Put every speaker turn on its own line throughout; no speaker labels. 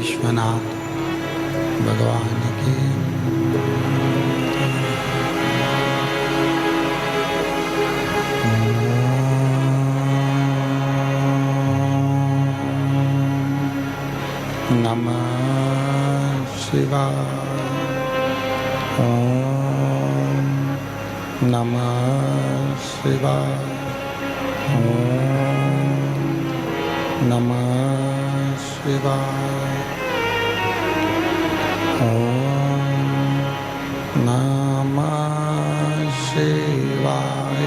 विश्वनाथ भगवान की। नमः शिवाय। ओम नमः शिवाय। ओम नमः शिवाय। ओम नमः शिवाय।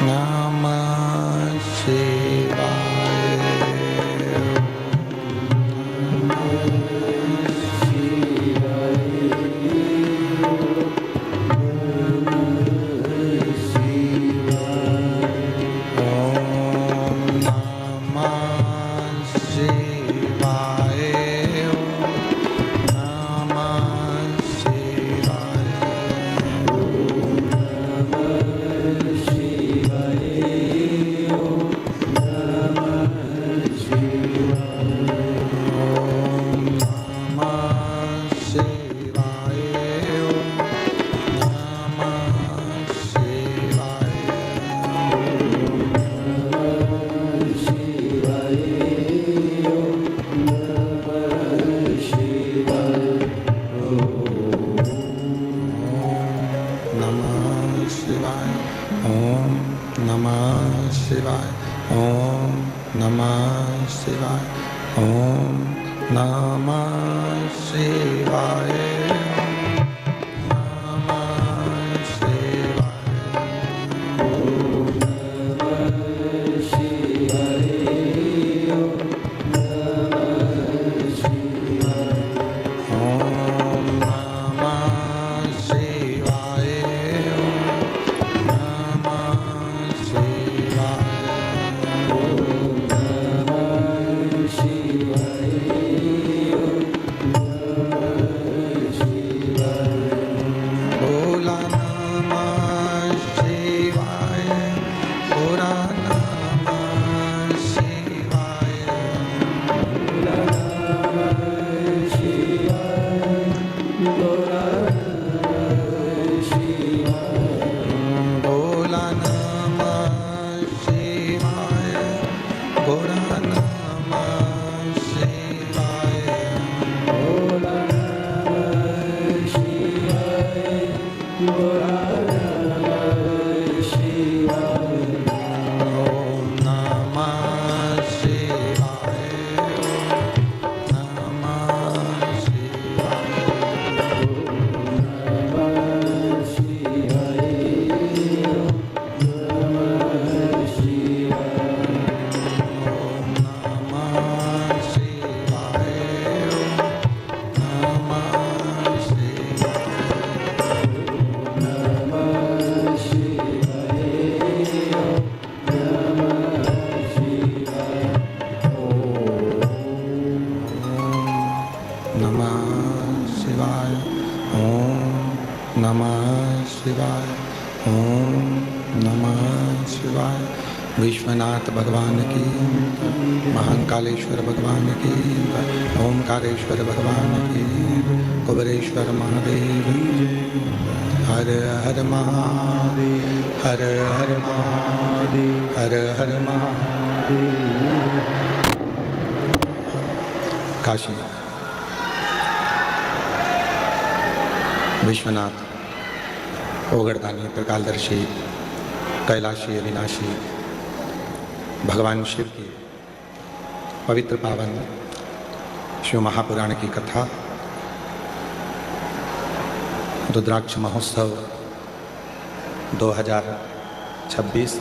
नमः शिवाय। विश्वनाथ भगवान की, महाकालेश्वर भगवान की, ओमकारेश्वर भगवान की, कुबेरेश्वर महादेव। हर हर महादेव, हर हर महादेव, हर हर महादेव। काशी विश्वनाथ ओगड़दानी त्रिकालदर्शी कैलाशी अविनाशी भगवान शिव की पवित्र पावन शिव महापुराण की कथा रुद्राक्ष महोत्सव 2026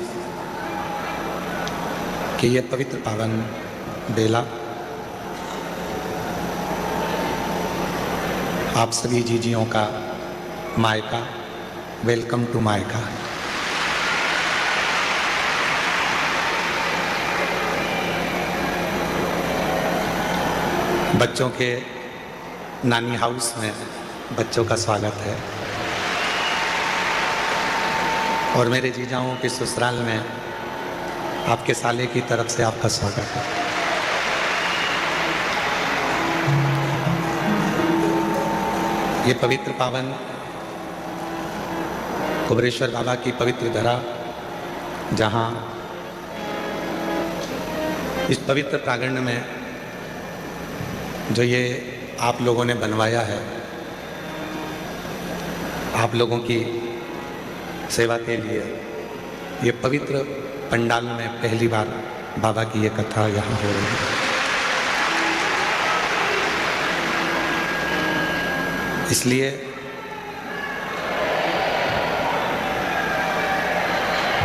के ये पवित्र पावन बेला आप सभी जीजियों का मायका, वेलकम टू मायका। बच्चों के नानी हाउस में बच्चों का स्वागत है और मेरे जीजाओं के ससुराल में आपके साले की तरफ से आपका स्वागत है। ये पवित्र पावन कुबरेश्वर बाबा की पवित्र धरा, जहाँ इस पवित्र प्रांगण में जो ये आप लोगों ने बनवाया है, आप लोगों की सेवा के लिए, ये पवित्र पंडाल में पहली बार बाबा की ये कथा यहाँ हो रही है। इसलिए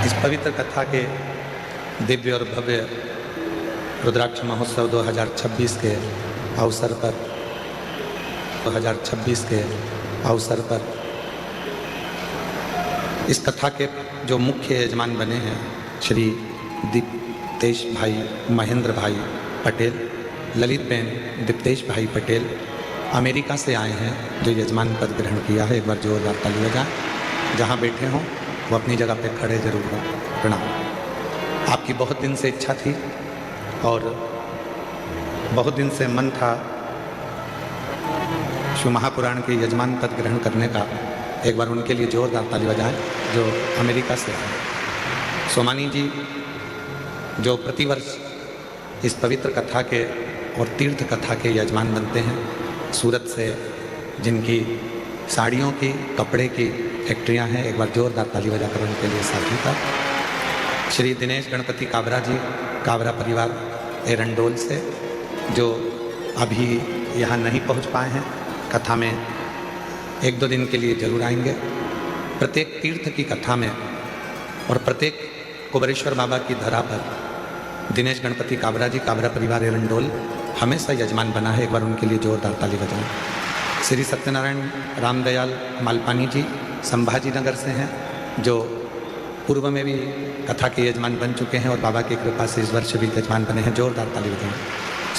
इस पवित्र कथा के दिव्य और भव्य रुद्राक्ष महोत्सव 2026 के अवसर पर 2026 के अवसर पर इस कथा के जो मुख्य यजमान बने हैं श्री दीप्तेश भाई महेंद्र भाई पटेल, ललित बेन दीप्तेश भाई पटेल अमेरिका से आए हैं, जो यजमान पद ग्रहण किया है। एक बार जोरदार ताली बजाएं। जहाँ बैठे हों वो अपनी जगह पे खड़े जरूर हों। प्रणाम। आपकी बहुत दिन से इच्छा थी और बहुत दिन से मन था शिव महापुराण के यजमान पद ग्रहण करने का। एक बार उनके लिए जोरदार ताली बजाएं जो अमेरिका से आए। सोमानी जी जो प्रतिवर्ष इस पवित्र कथा के और तीर्थ कथा के यजमान बनते हैं, सूरत से जिनकी साड़ियों की कपड़े की फैक्ट्रियां हैं, एक बार जोरदार ताली बजाकर उनके लिए साथी था। श्री दिनेश गणपति काबरा जी, काबरा परिवार एरंडोल से, जो अभी यहाँ नहीं पहुँच पाए हैं, कथा में एक दो दिन के लिए जरूर आएंगे। प्रत्येक तीर्थ की कथा में और प्रत्येक कुबरेश्वर बाबा की धरा पर दिनेश गणपति काबरा जी, काबरा परिवार एरंडोल हमेशा यजमान बना है। एक बार उनके लिए जोरदार ताली बजाएं। श्री सत्यनारायण रामदयाल मालपानी जी संभाजी नगर से हैं, जो पूर्व में भी कथा के यजमान बन चुके हैं और बाबा की कृपा से इस वर्ष भी यजमान बने हैं। जोरदार ताली बजाएं।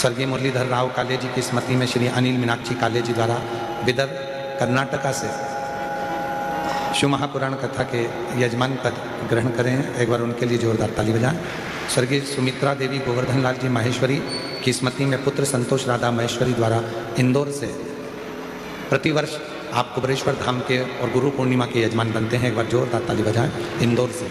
स्वर्गीय मुरलीधर राव काले जी की स्मृति में श्री अनिल मीनाक्षी काले जी द्वारा विदर्भ कर्नाटका से शिव महापुराण कथा के यजमान पद ग्रहण करें हैं। एक बार उनके लिए जोरदार ताली बजाएं। स्वर्गीय सुमित्रा देवी गोवर्धन लाल जी माहेश्वरी की स्मृति में पुत्र संतोष राधा महेश्वरी द्वारा इंदौर से प्रतिवर्ष आप कुबरेश्वर धाम के और गुरु पूर्णिमा के यजमान बनते हैं। एक बार जोरदार ताली बजाएं। इंदौर से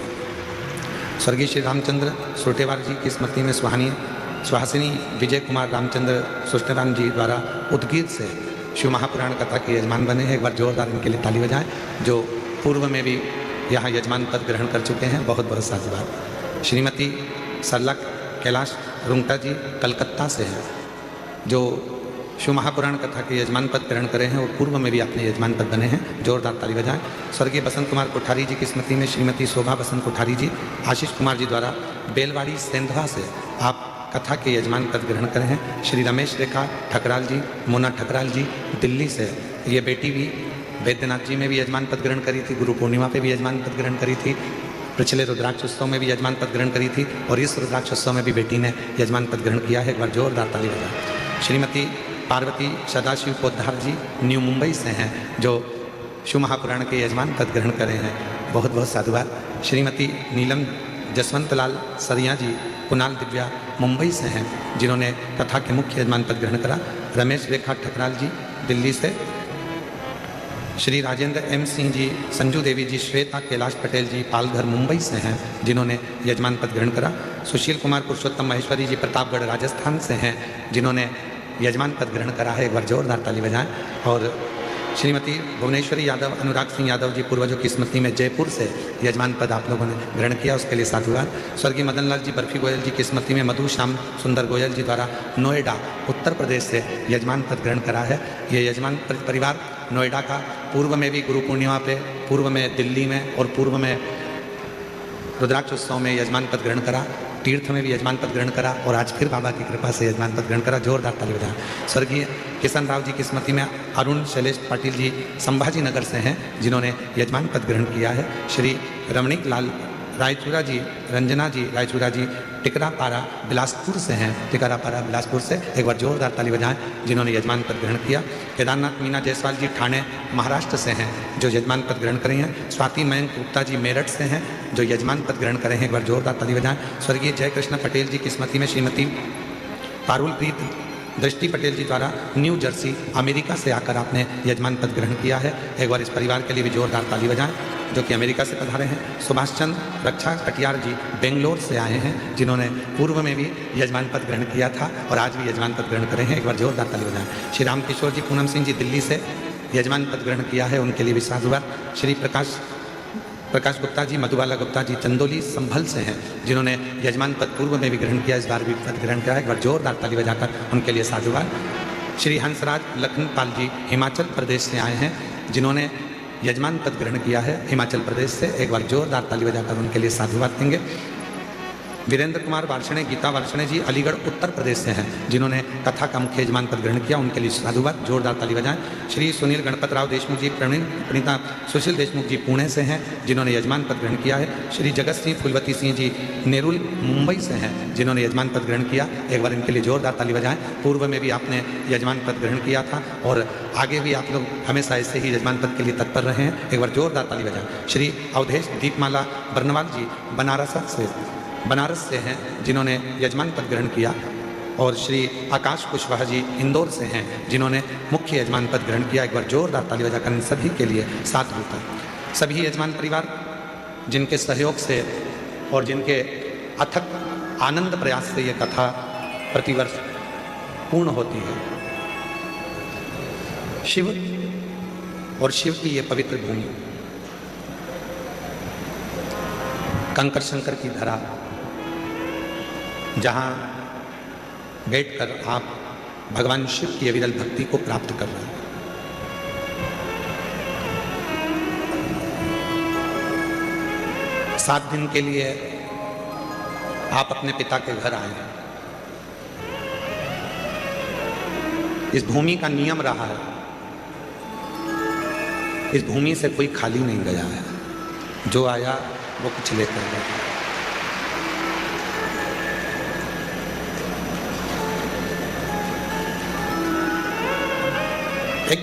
स्वर्गीय श्री रामचंद्र सुरटेवार जी की स्मृति में सुहासिनी विजय कुमार रामचंद्र सुष्टराम जी द्वारा उदगीर से शिव महापुराण कथा के यजमान बने हैं। एक बार जोरदार इनके लिए ताली बजाएं, जो पूर्व में भी यहाँ यजमान पद ग्रहण कर चुके हैं। बहुत बहुत साधुवाद। श्रीमती सरला कैलाश रुंगटा जी कलकत्ता से हैं, जो शिव महापुराण कथा के यजमान पद ग्रहण करे हैं और पूर्व में भी अपने यजमान पद बने हैं। जोरदार ताली बजाएं। स्वर्गीय बसंत कुमार कोठारी जी की स्मृति में श्रीमती शोभा बसंत कोठारी जी आशीष कुमार जी द्वारा बेलवाड़ी सेंधवा से आप कथा के यजमान पद ग्रहण करे हैं। श्री रमेश रेखा ठकराल जी, मोना ठकराल जी दिल्ली से, ये बेटी भी वैद्यनाथ जी में भी यजमान पद ग्रहण करी थी, गुरु पूर्णिमा पे भी यजमान पद ग्रहण करी थी, पिछले रुद्राक्ष उत्सव में भी यजमान पद ग्रहण करी थी और इस रुद्राक्ष उत्सव में भी बेटी ने यजमान पद ग्रहण किया है। एक बार जोरदार ताली बजाएं। श्रीमती पार्वती सदाशिव पोद्दार जी न्यू मुंबई से हैं, जो शिव महापुराण के यजमान पद ग्रहण करे हैं। बहुत बहुत साधुवाद। श्रीमती नीलम जसवंत लाल सरिया जी कुणाल दिव्या मुंबई से हैं, जिन्होंने कथा के मुख्य यजमान पद ग्रहण करा। रमेश रेखा ठकराल जी दिल्ली से, श्री राजेंद्र एम सिंह जी, संजू देवी जी, श्वेता कैलाश पटेल जी पालघर मुंबई से हैं, जिन्होंने यजमान पद ग्रहण करा। सुशील कुमार पुरुषोत्तम महेश्वरी जी प्रतापगढ़ राजस्थान से हैं, जिन्होंने यजमान पद ग्रहण करा है। एक बार जोरदार ताली बजाएं। और श्रीमती भुवनेश्वरी यादव, अनुराग सिंह यादव जी पूर्वजों की स्मृति में जयपुर से यजमान पद आप लोगों ने ग्रहण किया, उसके लिए साधुवाद। स्वर्गीय मदन लाल जी बर्फी गोयल जी की स्मृति में मधु श्याम सुंदर गोयल जी द्वारा नोएडा उत्तर प्रदेश से यजमान पद ग्रहण करा है। ये यजमान परिवार नोएडा का पूर्व में भी गुरु पूर्णिमा पे, पूर्व में दिल्ली में और पूर्व में रुद्राक्ष उत्सव में यजमान पद ग्रहण करा, तीर्थ में भी यजमान पद ग्रहण करा और आज फिर बाबा की कृपा से यजमान पद ग्रहण करा। जोरदार ताली बजाएं। स्वर्गीय किशन राव जी की स्मृति में अरुण शैलेश पाटिल जी संभाजी नगर से हैं, जिन्होंने यजमान पद ग्रहण किया है। श्री रमणीक लाल रायचूरा जी, रंजना जी रायचूरा जी टिकरापारा बिलासपुर से हैं, टिकरापारा बिलासपुर से। एक बार जोरदार ताली बजाएं, जिन्होंने यजमान पद ग्रहण किया। केदारनाथ मीना जायसवाल जी ठाणे महाराष्ट्र से हैं, जो यजमान पद ग्रहण करे हैं। स्वाति मयंक गुप्ता जी मेरठ से हैं, जो यजमान पद ग्रहण करे हैं। एक बार जोरदार ताली बजाएं। स्वर्गीय जयकृष्ण पटेल जी की स्मृति में श्रीमती पारुलप्रीत दृष्टि पटेल जी द्वारा न्यू जर्सी अमेरिका से आकर आपने यजमान पद ग्रहण किया है। एक बार इस परिवार के लिए भी जोरदार ताली बजाएं, जो कि अमेरिका से पधारे हैं। सुभाष चंद्र रक्षा कटियार जी बेंगलोर से आए हैं, जिन्होंने पूर्व में भी यजमान पद ग्रहण किया था और आज भी यजमान पद ग्रहण करे हैं। एक बार जोरदार ताली बजाएं। श्री रामकिशोर जी पूनम सिंह जी दिल्ली से यजमान पद ग्रहण किया है, उनके लिए भी साधुवाद। श्री प्रकाश गुप्ता जी, मधुबाला गुप्ता जी चंदोली संभल से हैं, जिन्होंने यजमान पद पूर्व में भी ग्रहण किया, इस बार भी पद ग्रहण किया है। एक बार जोरदार ताली बजाकर उनके लिए साधुवाद। श्री हंसराज लखनपाल जी हिमाचल प्रदेश से आए हैं, जिन्होंने यजमान पद ग्रहण किया है हिमाचल प्रदेश से। एक बार जोरदार ताली बजाकर उनके लिए साधुवाद देंगे। वीरेंद्र कुमार वार्षणे, गीता वार्षणे जी अलीगढ़ उत्तर प्रदेश से हैं, जिन्होंने कथा का मुख्य यजमान पद ग्रहण किया, उनके लिए साधुवाद। जोरदार ताली बजाएं। श्री सुनील गणपत राव देशमुख जी प्रणीता सुशील देशमुख जी पुणे से हैं, जिन्होंने यजमान पद ग्रहण किया है। श्री जगत सिंह फुलवती सिंह जी नेरुल मुंबई से हैं, जिन्होंने यजमान पद ग्रहण किया। एक बार इनके लिए जोरदार ताली बजाएं। पूर्व में भी आपने यजमान पद ग्रहण किया था और आगे भी आप लोग हमेशा ऐसे ही यजमान पद के लिए तत्पर रहे हैं। एक बार जोरदार ताली बजाएं। श्री अवधेश दीपमाला बर्नवाल जी बनारस से हैं, जिन्होंने यजमान पद ग्रहण किया। और श्री आकाश कुशवाहा जी इंदौर से हैं, जिन्होंने मुख्य यजमान पद ग्रहण किया। एक बार जोरदार ताली बजाकर इन सभी के लिए साथ होता है। सभी यजमान परिवार जिनके सहयोग से और जिनके अथक आनंद प्रयास से ये कथा प्रतिवर्ष पूर्ण होती है। शिव और शिव की ये पवित्र भूमि, कंकर शंकर की धरा, जहाँ बैठकर आप भगवान शिव की अविरल भक्ति को प्राप्त कर रहे हैं। सात दिन के लिए आप अपने पिता के घर आए हैं। इस भूमि का नियम रहा है, इस भूमि से कोई खाली नहीं गया है, जो आया वो कुछ लेकर गया। एक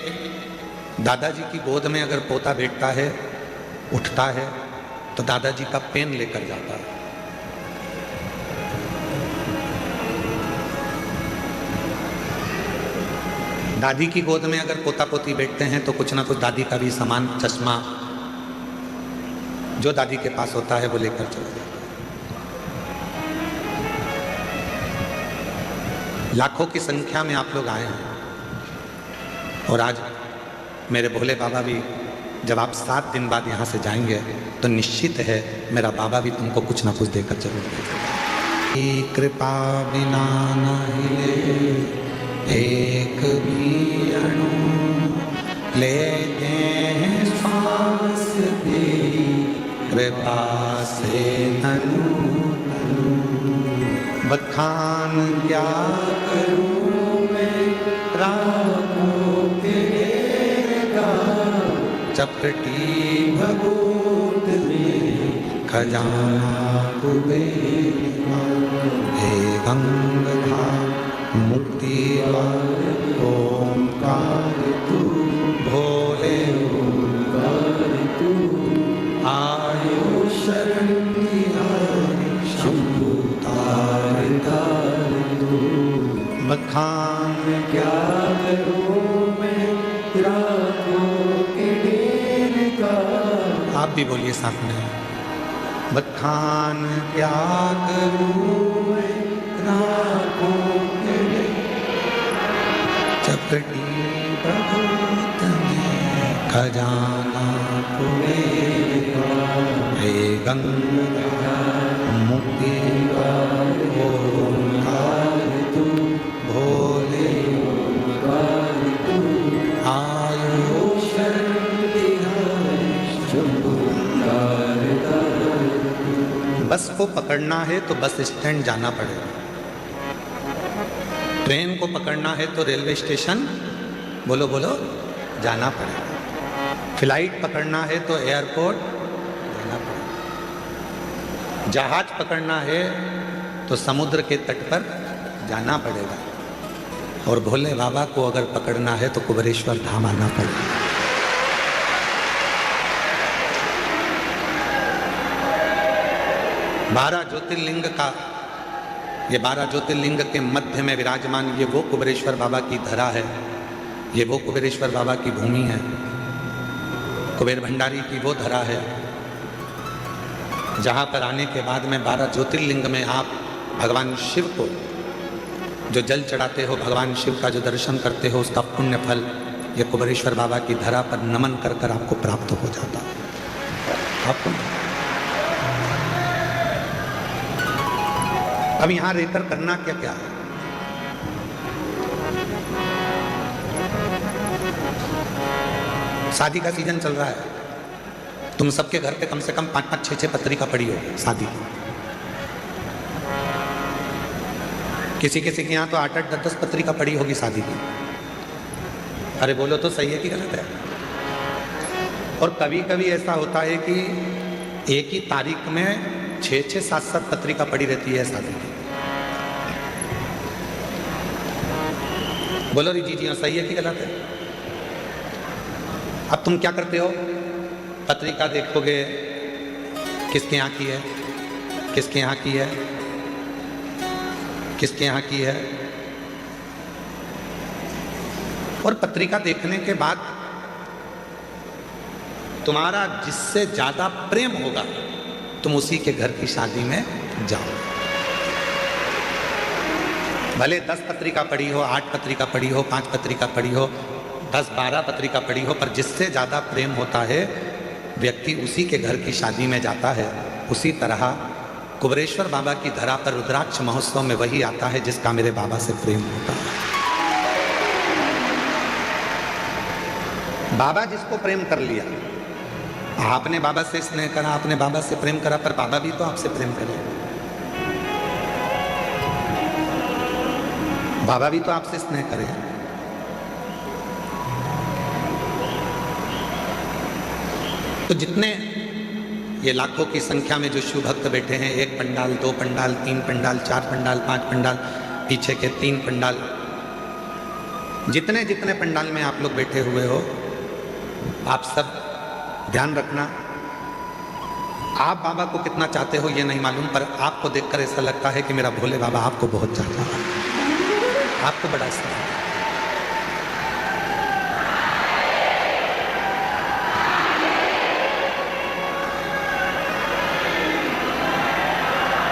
दादाजी की गोद में अगर पोता बैठता है, उठता है, तो दादाजी का पेन लेकर जाता है। दादी की गोद में अगर पोता पोती बैठते हैं तो कुछ ना कुछ दादी का भी सामान, चश्मा जो दादी के पास होता है वो लेकर चले जाते हैं। लाखों की संख्या में आप लोग आए हैं और आज मेरे भोले बाबा भी जब आप 7 दिन बाद यहाँ से जाएंगे तो निश्चित है मेरा बाबा भी तुमको कुछ ना कुछ देकर जरूर देगा। कृपा बिना न हिले एक भी अणु, लेते हैं सांस तेरी कृपा से तनु तनु। बखान क्या करूं मैं राहों तेरा, चपटी भगोत में खजाना कुबेर का। हे गंगाधार मुक्ति ओंकार तू, भोले ओंकार तू। आयो शरण तिहारी शंभु तार तार तू। बखान क्या करूं मैं राहों के ढेर का। आप भी बोलिए साथ में। बखान क्या करूं मैं राहों के चपटी भगवत में खजाना कुबेर का। हे गंगाधार मुक्ति ओंकार तू, भोले ओंकार तू। आयो शरण तिहारी शंभु तार तार तू। बस को पकड़ना है तो बस स्टैंड जाना पड़ेगा। ट्रेन को पकड़ना है तो रेलवे स्टेशन बोलो बोलो जाना पड़ेगा। फ्लाइट पकड़ना है तो एयरपोर्ट जाना पड़ेगा। जहाज पकड़ना है तो समुद्र के तट पर जाना पड़ेगा। और भोले बाबा को अगर पकड़ना है तो कुबेरेश्वर धाम आना पड़ेगा। बारह ज्योतिर्लिंग का ये 12 ज्योतिर्लिंग के मध्य में विराजमान ये वो कुबेरेश्वर बाबा की धरा है, ये वो कुबेरेश्वर बाबा की भूमि है, कुबेर भंडारी की वो धरा है जहाँ पर आने के बाद में 12 ज्योतिर्लिंग में आप भगवान शिव को जो जल चढ़ाते हो, भगवान शिव का जो दर्शन करते हो, उसका पुण्य फल ये कुबेरेश्वर बाबा की धरा पर नमन कर कर आपको प्राप्त हो जाता है। आपको अब यहां रहकर करना क्या क्या है? शादी का सीजन चल रहा है, तुम सबके घर पे कम से कम 5-5, 6-6 पत्रिका पड़ी हो शादी की। किसी किसी के यहाँ तो 8-8, 10-10 पत्रिका पड़ी होगी शादी की। अरे बोलो तो सही है कि गलत है? और कभी कभी ऐसा होता है कि एक ही तारीख में 6-6, 7-7 पत्रिका पड़ी रहती है शादी की। बोलो री जी सही है कि गलत है? अब तुम क्या करते हो? पत्रिका देखोगे किसके यहाँ की है, किसके यहाँ की है, किसके यहाँ की है, और पत्रिका देखने के बाद तुम्हारा जिससे ज्यादा प्रेम होगा तुम उसी के घर की शादी में जाओ। भले 10 पत्रिका पढ़ी हो, 8 पत्रिका पढ़ी हो, 5 पत्रिका पढ़ी हो, 10-12 पत्रिका पढ़ी हो, पर जिससे ज्यादा प्रेम होता है व्यक्ति उसी के घर की शादी में जाता है। उसी तरह कुबेरेश्वर बाबा की धरा पर रुद्राक्ष महोत्सव में वही आता है जिसका मेरे बाबा से प्रेम होता है। बाबा जिसको प्रेम कर लिया, आपने बाबा से स्नेह करा, आपने बाबा से प्रेम करा, पर बाबा भी तो आपसे प्रेम करे, बाबा भी तो आपसे स्नेह करे। तो जितने ये लाखों की संख्या में जो शिव भक्त बैठे हैं, 1 पंडाल, 2 पंडाल, 3 पंडाल, 4 पंडाल, 5 पंडाल, पीछे के 3 पंडाल, जितने जितने पंडाल में आप लोग बैठे हुए हो, आप सब ध्यान रखना, आप बाबा को कितना चाहते हो ये नहीं मालूम, पर आपको देखकर ऐसा लगता है कि मेरा भोले बाबा आपको बहुत चाहता है, आपको बड़ा स्नेह है।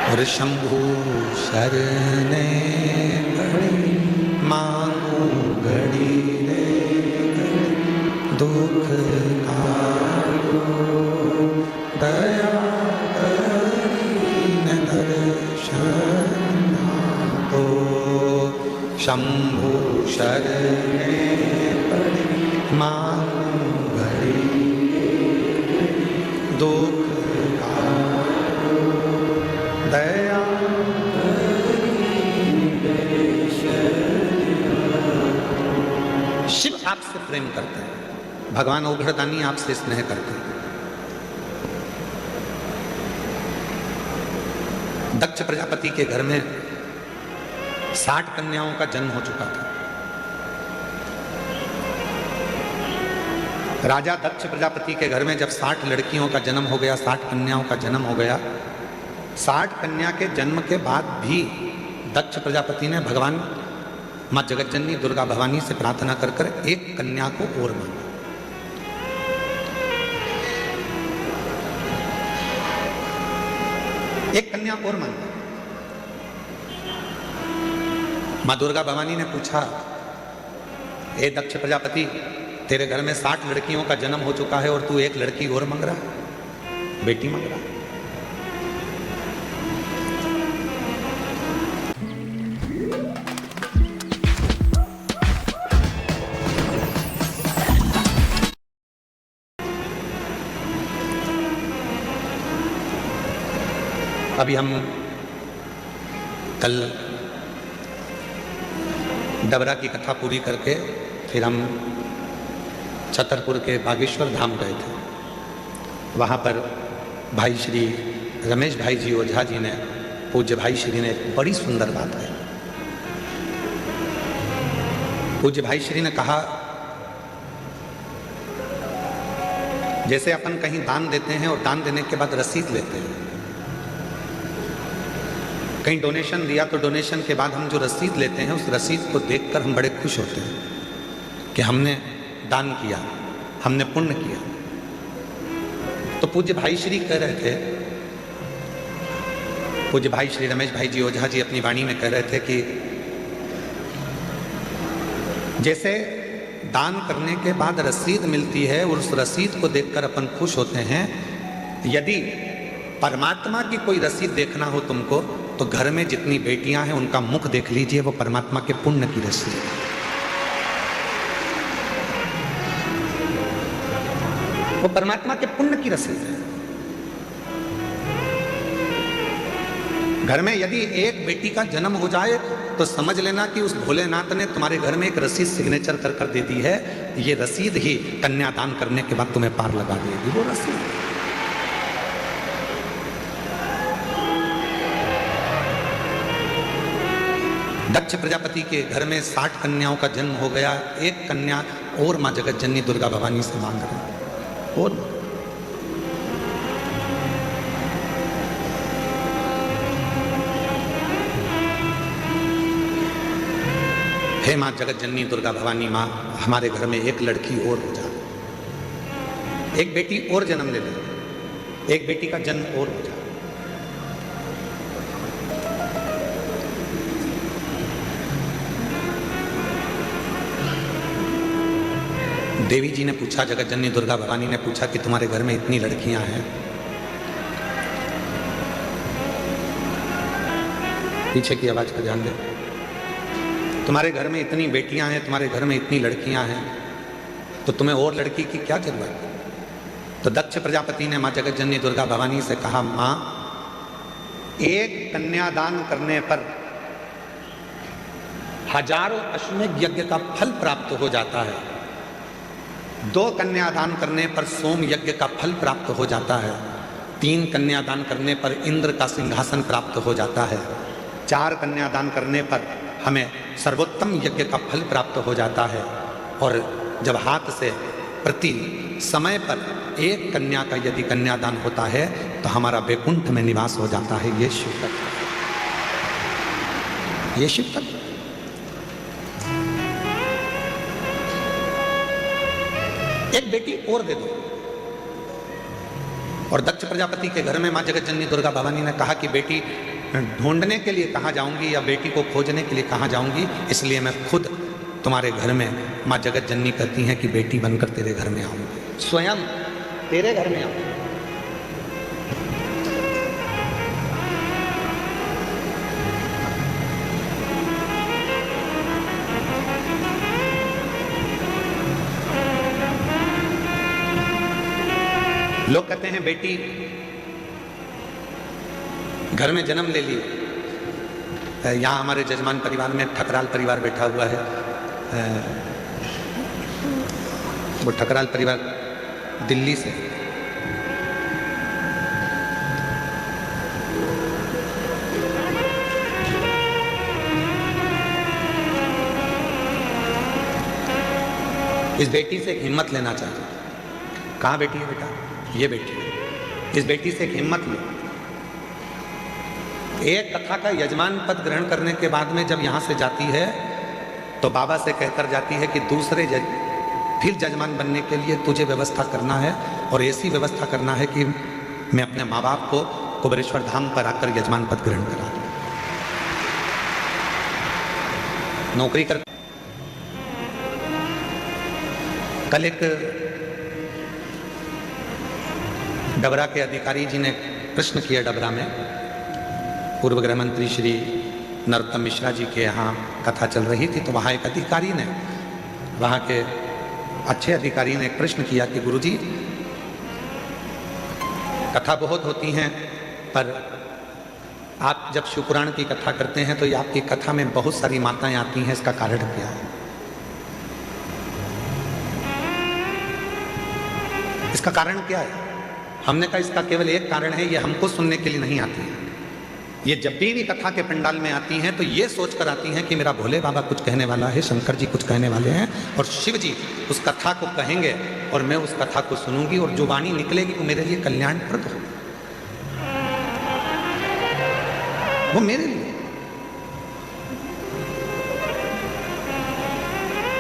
और शंभु शरणे घड़ी मांगू घड़ी रे दुख काटो दया करीन दर्शन दो। शंभु शरणे घड़ी मांगू घड़ी दुख दया। शिव आपसे प्रेम करते हैं, भगवान ओघड़दानी आपसे स्नेह करते हैं। दक्ष प्रजापति के घर में 60 कन्याओं का जन्म हो चुका था। राजा दक्ष प्रजापति के घर में जब 60 लड़कियों का जन्म हो गया, 60 कन्याओं का जन्म हो गया, 60 कन्या के जन्म के बाद भी दक्ष प्रजापति ने भगवान माँ जगतजननी दुर्गा भवानी से प्रार्थना कर कर एक कन्या को और मांगा। एक कन्या और मांगा। माँ दुर्गा भवानी ने पूछा, ए दक्ष प्रजापति, तेरे घर में 60 लड़कियों का जन्म हो चुका है और तू एक लड़की और मांग रहा है, बेटी मांग रहा है। अभी हम कल डबरा की कथा पूरी करके फिर हम छतरपुर के बागेश्वर धाम गए थे। वहाँ पर भाई श्री रमेश भाई जी ओझा जी ने, पूज्य भाई श्री ने एक बड़ी सुंदर बात कही। पूज्य भाई श्री ने कहा, जैसे अपन कहीं दान देते हैं और दान देने के बाद रसीद लेते हैं, कहीं डोनेशन दिया तो डोनेशन के बाद हम जो रसीद लेते हैं उस रसीद को देखकर हम बड़े खुश होते हैं कि हमने दान किया, हमने पुण्य किया। तो पूज्य भाई श्री कह रहे थे, पूज्य भाई श्री रमेश भाई जी ओझा जी अपनी वाणी में कह रहे थे कि जैसे दान करने के बाद रसीद मिलती है और उस रसीद को देखकर अपन खुश होते हैं, यदि परमात्मा की कोई रसीद देखना हो तुमको तो घर में जितनी बेटियां हैं उनका मुख देख लीजिए, वो परमात्मा के पुण्य की रसीद है। वो परमात्मा के पुण्य की रसीद है। घर में यदि एक बेटी का जन्म हो जाए तो समझ लेना कि उस भोलेनाथ ने तुम्हारे घर में एक रसीद सिग्नेचर कर दे दी है। ये रसीद ही कन्यादान करने के बाद तुम्हें पार लगा देगी, वो रसीद। दक्ष प्रजापति के घर में 60 कन्याओं का जन्म हो गया। एक कन्या और मां जगत जननी दुर्गा भवानी से मांग रहे और हे मां जगत जननी दुर्गा भवानी, मां हमारे घर में एक लड़की और हो जाए, एक बेटी और जन्म ले ले, एक बेटी का जन्म और हो जाए। देवी जी ने पूछा, जगत जननी दुर्गा भवानी ने पूछा कि तुम्हारे घर में इतनी लड़कियां हैं, पीछे की आवाज का ध्यान दे, तुम्हारे घर में इतनी बेटियां हैं, तुम्हारे घर में इतनी लड़कियां हैं, तो तुम्हें और लड़की की क्या जरूरत है? तो दक्ष प्रजापति ने मां जगत जननी दुर्गा भवानी से कहा, मां एक कन्यादान करने पर हजारों अश्वमेध यज्ञ का फल प्राप्त हो जाता है, 2 कन्यादान करने पर सोम यज्ञ का फल प्राप्त हो जाता है, 3 कन्यादान करने पर इंद्र का सिंहासन प्राप्त हो जाता है, 4 कन्यादान करने पर हमें सर्वोत्तम यज्ञ का फल प्राप्त हो जाता है, और जब हाथ से प्रति समय पर 1 कन्या का यदि कन्यादान होता है तो हमारा वैकुंठ में निवास हो जाता है। ये शिव तत्व, ये शिव तत्व। एक बेटी और दे दो। और दक्ष प्रजापति के घर में मां जगत जननी दुर्गा भवानी ने कहा कि बेटी ढूंढने के लिए कहाँ जाऊंगी या बेटी को खोजने के लिए कहाँ जाऊंगी, इसलिए मैं खुद तुम्हारे घर में, मां जगत जननी कहती हैं कि बेटी बनकर तेरे घर में आऊंगी, स्वयं तेरे घर में आऊंगी। लोग कहते हैं बेटी घर में जन्म ले ली। यहाँ हमारे जजमान परिवार में ठकराल परिवार बैठा हुआ है। वो ठकराल परिवार दिल्ली से, इस बेटी से एक हिम्मत लेना चाहते हैं। कहाँ बेटी है बेटा? ये बेटी है। इस बेटी से एक हिम्मत लो। एक कथा का यजमान पद ग्रहण करने के बाद में जब यहाँ से जाती है तो बाबा से कहकर जाती है कि फिर जजमान बनने के लिए तुझे व्यवस्था करना है, और ऐसी व्यवस्था करना है कि मैं अपने माँ बाप को कुबेरेश्वर धाम पर आकर यजमान पद ग्रहण करा दूं। नौकरी कर। कल एक डबरा के अधिकारी जी ने प्रश्न किया, डबरा में पूर्व गृह मंत्री श्री नरोत्तम मिश्रा जी के यहाँ कथा चल रही थी, तो वहाँ एक अधिकारी ने, वहाँ के अच्छे अधिकारी ने एक प्रश्न किया कि गुरुजी कथा बहुत होती हैं, पर आप जब शिवपुराण की कथा करते हैं तो ये आपकी कथा में बहुत सारी माताएं आती हैं, इसका कारण क्या है? इसका कारण क्या है? हमने कहा इसका केवल एक कारण है, ये हमको सुनने के लिए नहीं आती है। ये जब भी कथा के पंडाल में आती हैं तो ये सोचकर आती हैं कि मेरा भोले बाबा कुछ कहने वाला है, शंकर जी कुछ कहने वाले हैं, और शिव जी उस कथा को कहेंगे और मैं उस कथा को सुनूंगी, और जो वाणी निकलेगी वो मेरे लिए कल्याणप्रद हो, वो मेरे लिए।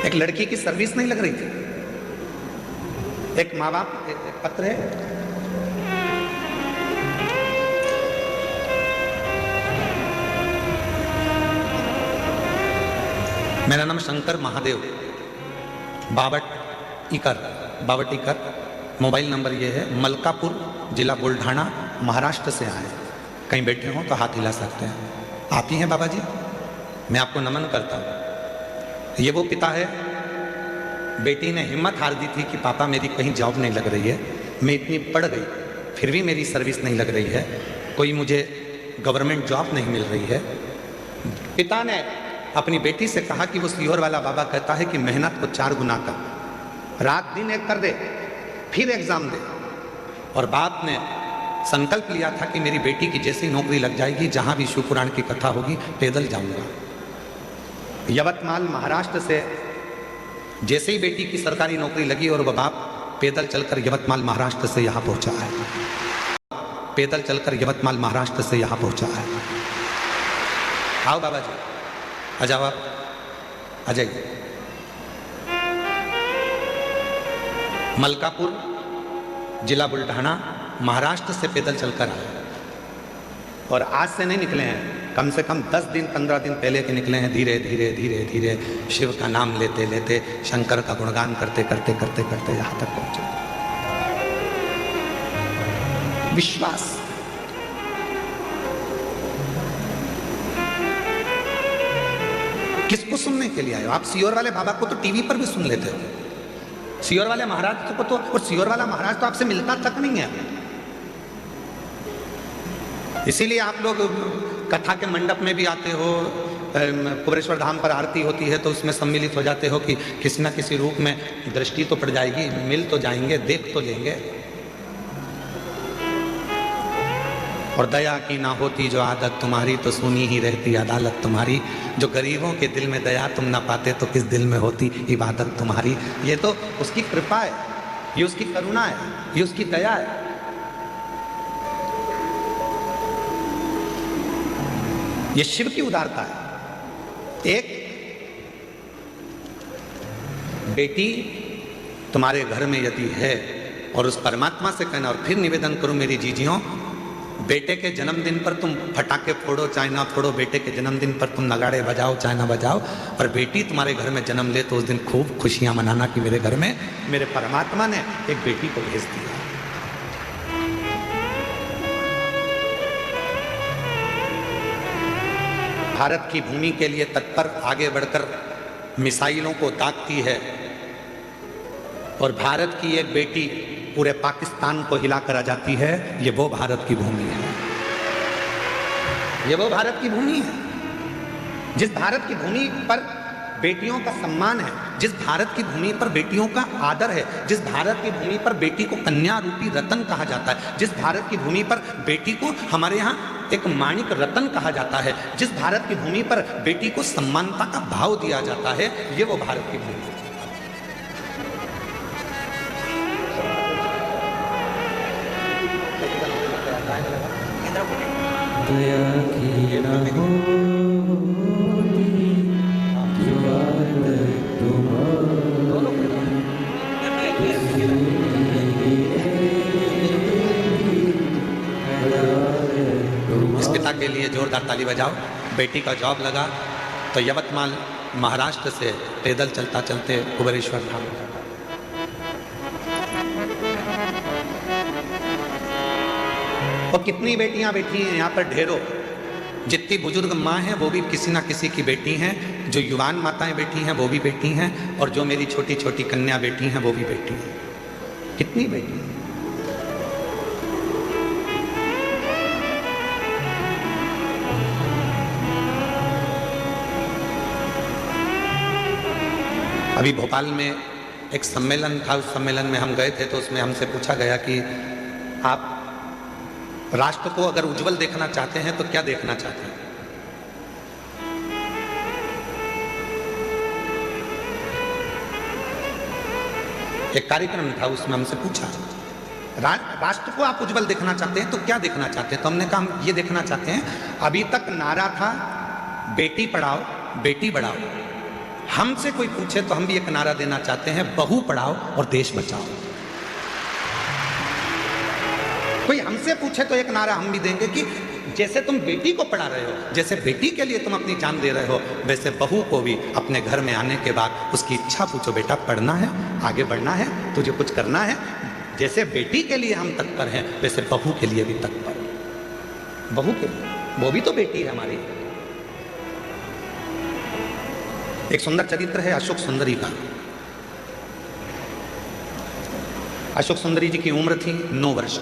एक लड़की की सर्विस नहीं लग रही थी। एक माँ बाप, एक पत्र है, मेरा नाम शंकर महादेव, बावट इकर, मोबाइल नंबर ये है, मलकापुर, जिला बुल्ढाना, महाराष्ट्र से आए। कहीं बैठे हों तो हाथ हिला सकते हैं। आप ही हैं बाबा जी? मैं आपको नमन करता हूँ। ये वो पिता है, बेटी ने हिम्मत हार दी थी कि पापा मेरी कहीं जॉब नहीं लग रही है, मैं इतनी पढ़ गई फिर भी मेरी सर्विस नहीं लग रही है, कोई मुझे गवर्नमेंट जॉब नहीं मिल रही है। पिता ने अपनी बेटी से कहा कि वो सीहोर वाला बाबा कहता है कि मेहनत को 4 गुना कर, रात दिन एक कर दे, फिर एग्जाम दे। और बाप ने संकल्प लिया था कि मेरी बेटी की जैसी नौकरी लग जाएगी, जहां भी शिव पुराण की कथा होगी पैदल जाऊंगा। यवतमाल महाराष्ट्र से जैसे ही बेटी की सरकारी नौकरी लगी और वह बाप पैदल चलकर यवतमाल महाराष्ट्र से यहाँ पहुंचा है, पैदल चलकर यवतमाल महाराष्ट्र से यहाँ पहुंचा है। आओ बाबा जी, आ जाओ, आप आ जाइए। मलकापुर, जिला बुल्ढाना, महाराष्ट्र से पैदल चलकर आए और आज से नहीं निकले हैं, कम से कम 10 दिन 15 दिन पहले के निकले हैं। धीरे धीरे धीरे धीरे शिव का नाम लेते लेते, शंकर का गुणगान करते करते करते करते यहां तक पहुंचे। विश्वास, किसको सुनने के लिए आए हो आप? सीहोर वाले बाबा को तो टीवी पर भी सुन लेते हो, सीहोर वाले महाराज को तो, और सीहोर वाला महाराज तो आपसे मिलता तक नहीं है। इसीलिए आप लोग कथा के मंडप में भी आते हो, कुबेरेश्वर धाम पर आरती होती है तो उसमें सम्मिलित हो जाते हो कि किसी न किसी रूप में दृष्टि तो पड़ जाएगी, मिल तो जाएंगे, देख तो लेंगे। और दया की ना होती जो आदत तुम्हारी, तो सुनी ही रहती अदालत तुम्हारी। जो गरीबों के दिल में दया तुम ना पाते, तो किस दिल में होती इबादत तुम्हारी। ये तो उसकी कृपा है, ये उसकी करुणा है, ये उसकी दया है। ये शिव की उदारता है। एक बेटी तुम्हारे घर में यदि है, और उस परमात्मा से कहना, और फिर निवेदन करूं मेरी जीजियों, बेटे के जन्मदिन पर तुम फटाके फोड़ो चाहे ना फोड़ो, बेटे के जन्मदिन पर तुम नगाड़े बजाओ चाहे ना बजाओ, और बेटी तुम्हारे घर में जन्म ले तो उस दिन खूब खुशियां मनाना कि मेरे घर में मेरे परमात्मा ने एक बेटी को भेज दिया। भारत की भूमि के लिए तत्पर आगे बढ़कर मिसाइलों को दागती है, और भारत की एक बेटी पूरे पाकिस्तान को हिलाकर आ जाती है। ये वो भारत की भूमि है, ये वो भारत की भूमि है जिस भारत की भूमि पर बेटियों का सम्मान है, जिस भारत की भूमि पर बेटियों का आदर है, जिस भारत की भूमि पर बेटी को कन्या रूपी रतन कहा जाता है, जिस भारत की भूमि पर बेटी को हमारे यहाँ एक माणिक रतन कहा जाता है, जिस भारत की भूमि पर बेटी को सम्मानता का भाव दिया जाता है, ये वो भारत की भूमि है।
दया की ना होती जो आदत तुम्हारी।
इस पिता के लिए जोरदार ताली बजाओ। बेटी का जॉब लगा तो यवतमाल महाराष्ट्र से पैदल चलता चलते कुबेरेश्वर धाम। और कितनी बेटियां बैठी हैं यहाँ पर, ढेरों। जितनी बुजुर्ग माँ हैं वो भी किसी ना किसी की बेटी हैं, जो युवान माताएं बैठी हैं वो भी बेटी हैं, और जो मेरी छोटी छोटी कन्या बेटी हैं वो भी बेटी हैं। कितनी बेटी हैं? अभी भोपाल में एक सम्मेलन था, उस सम्मेलन में हम गए थे तो उसमें हमसे पूछा गया कि आप राष्ट्र को अगर उज्जवल देखना चाहते हैं तो क्या देखना चाहते हैं? एक कार्यक्रम था, उसमें हमसे पूछा राष्ट्र को आप उज्जवल देखना चाहते हैं तो क्या देखना चाहते हैं? तो हमने कहा हम ये देखना चाहते हैं, अभी तक नारा था बेटी पढ़ाओ बेटी बढ़ाओ, हमसे कोई पूछे तो हम भी एक नारा देना चाहते हैं, बहू पढ़ाओ और देश बचाओ। कोई हमसे पूछे तो एक नारा हम भी देंगे कि जैसे तुम बेटी को पढ़ा रहे हो, जैसे बेटी के लिए तुम अपनी जान दे रहे हो, वैसे बहू को भी अपने घर में आने के बाद उसकी इच्छा पूछो, बेटा पढ़ना है, आगे बढ़ना है, तुझे कुछ करना है। जैसे बेटी के लिए हम तत्पर हैं, वैसे बहू के लिए भी तत्पर। बहू के लिए, वो भी तो बेटी है हमारी। एक सुंदर चरित्र है अशोक सुंदरी का। अशोक सुंदरी जी की उम्र थी 9 वर्ष।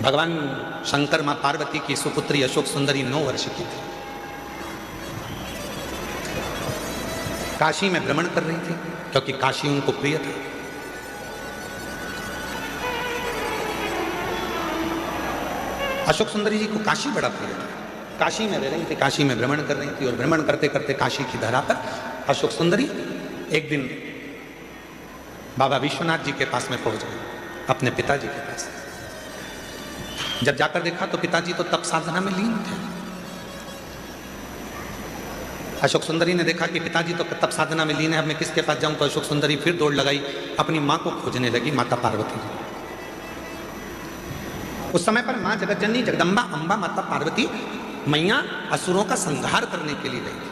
भगवान शंकर मां पार्वती की सुपुत्री अशोक सुंदरी 9 वर्ष की थी। काशी में भ्रमण कर रही थी क्योंकि काशी उनको प्रिय था। अशोक सुंदरी जी को काशी बड़ा प्रिय था। काशी में रह रही थी, काशी में भ्रमण कर रही थी और भ्रमण करते करते काशी की धरा पर अशोक सुंदरी एक दिन बाबा विश्वनाथ जी के पास में पहुंच गई, अपने पिताजी के पास। जब जाकर देखा तो पिताजी तो तप साधना में लीन थे। अशोक सुंदरी ने देखा कि पिताजी तो तप साधना में लीन है, अब मैं किसके पास जाऊं? तो अशोक सुंदरी फिर दौड़ लगाई, अपनी मां को खोजने लगी, माता पार्वती। उस समय पर मां जगतजननी जगदम्बा अंबा माता पार्वती मैया असुरों का संहार करने के लिए गई थी।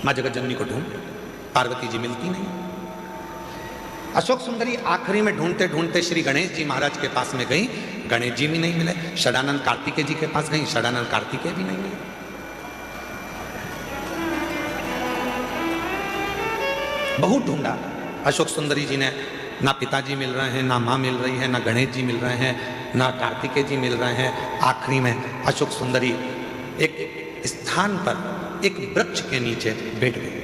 मां जगतजननी को ढूंढ, पार्वती जी मिलती नहीं। अशोक सुंदरी आखिरी में ढूंढते ढूंढते श्री गणेश जी महाराज के पास में गई, गणेश जी भी नहीं मिले। षडानंद कार्तिकेय जी के पास गई, षडानंद कार्तिकेय भी नहीं मिले। बहुत ढूंढा अशोक सुंदरी जी ने, ना पिताजी मिल रहे हैं, ना मां मिल रही है, ना गणेश जी मिल रहे हैं, ना कार्तिकेय जी मिल रहे हैं। आखिरी में अशोक सुंदरी एक स्थान पर एक वृक्ष के नीचे बैठ गई,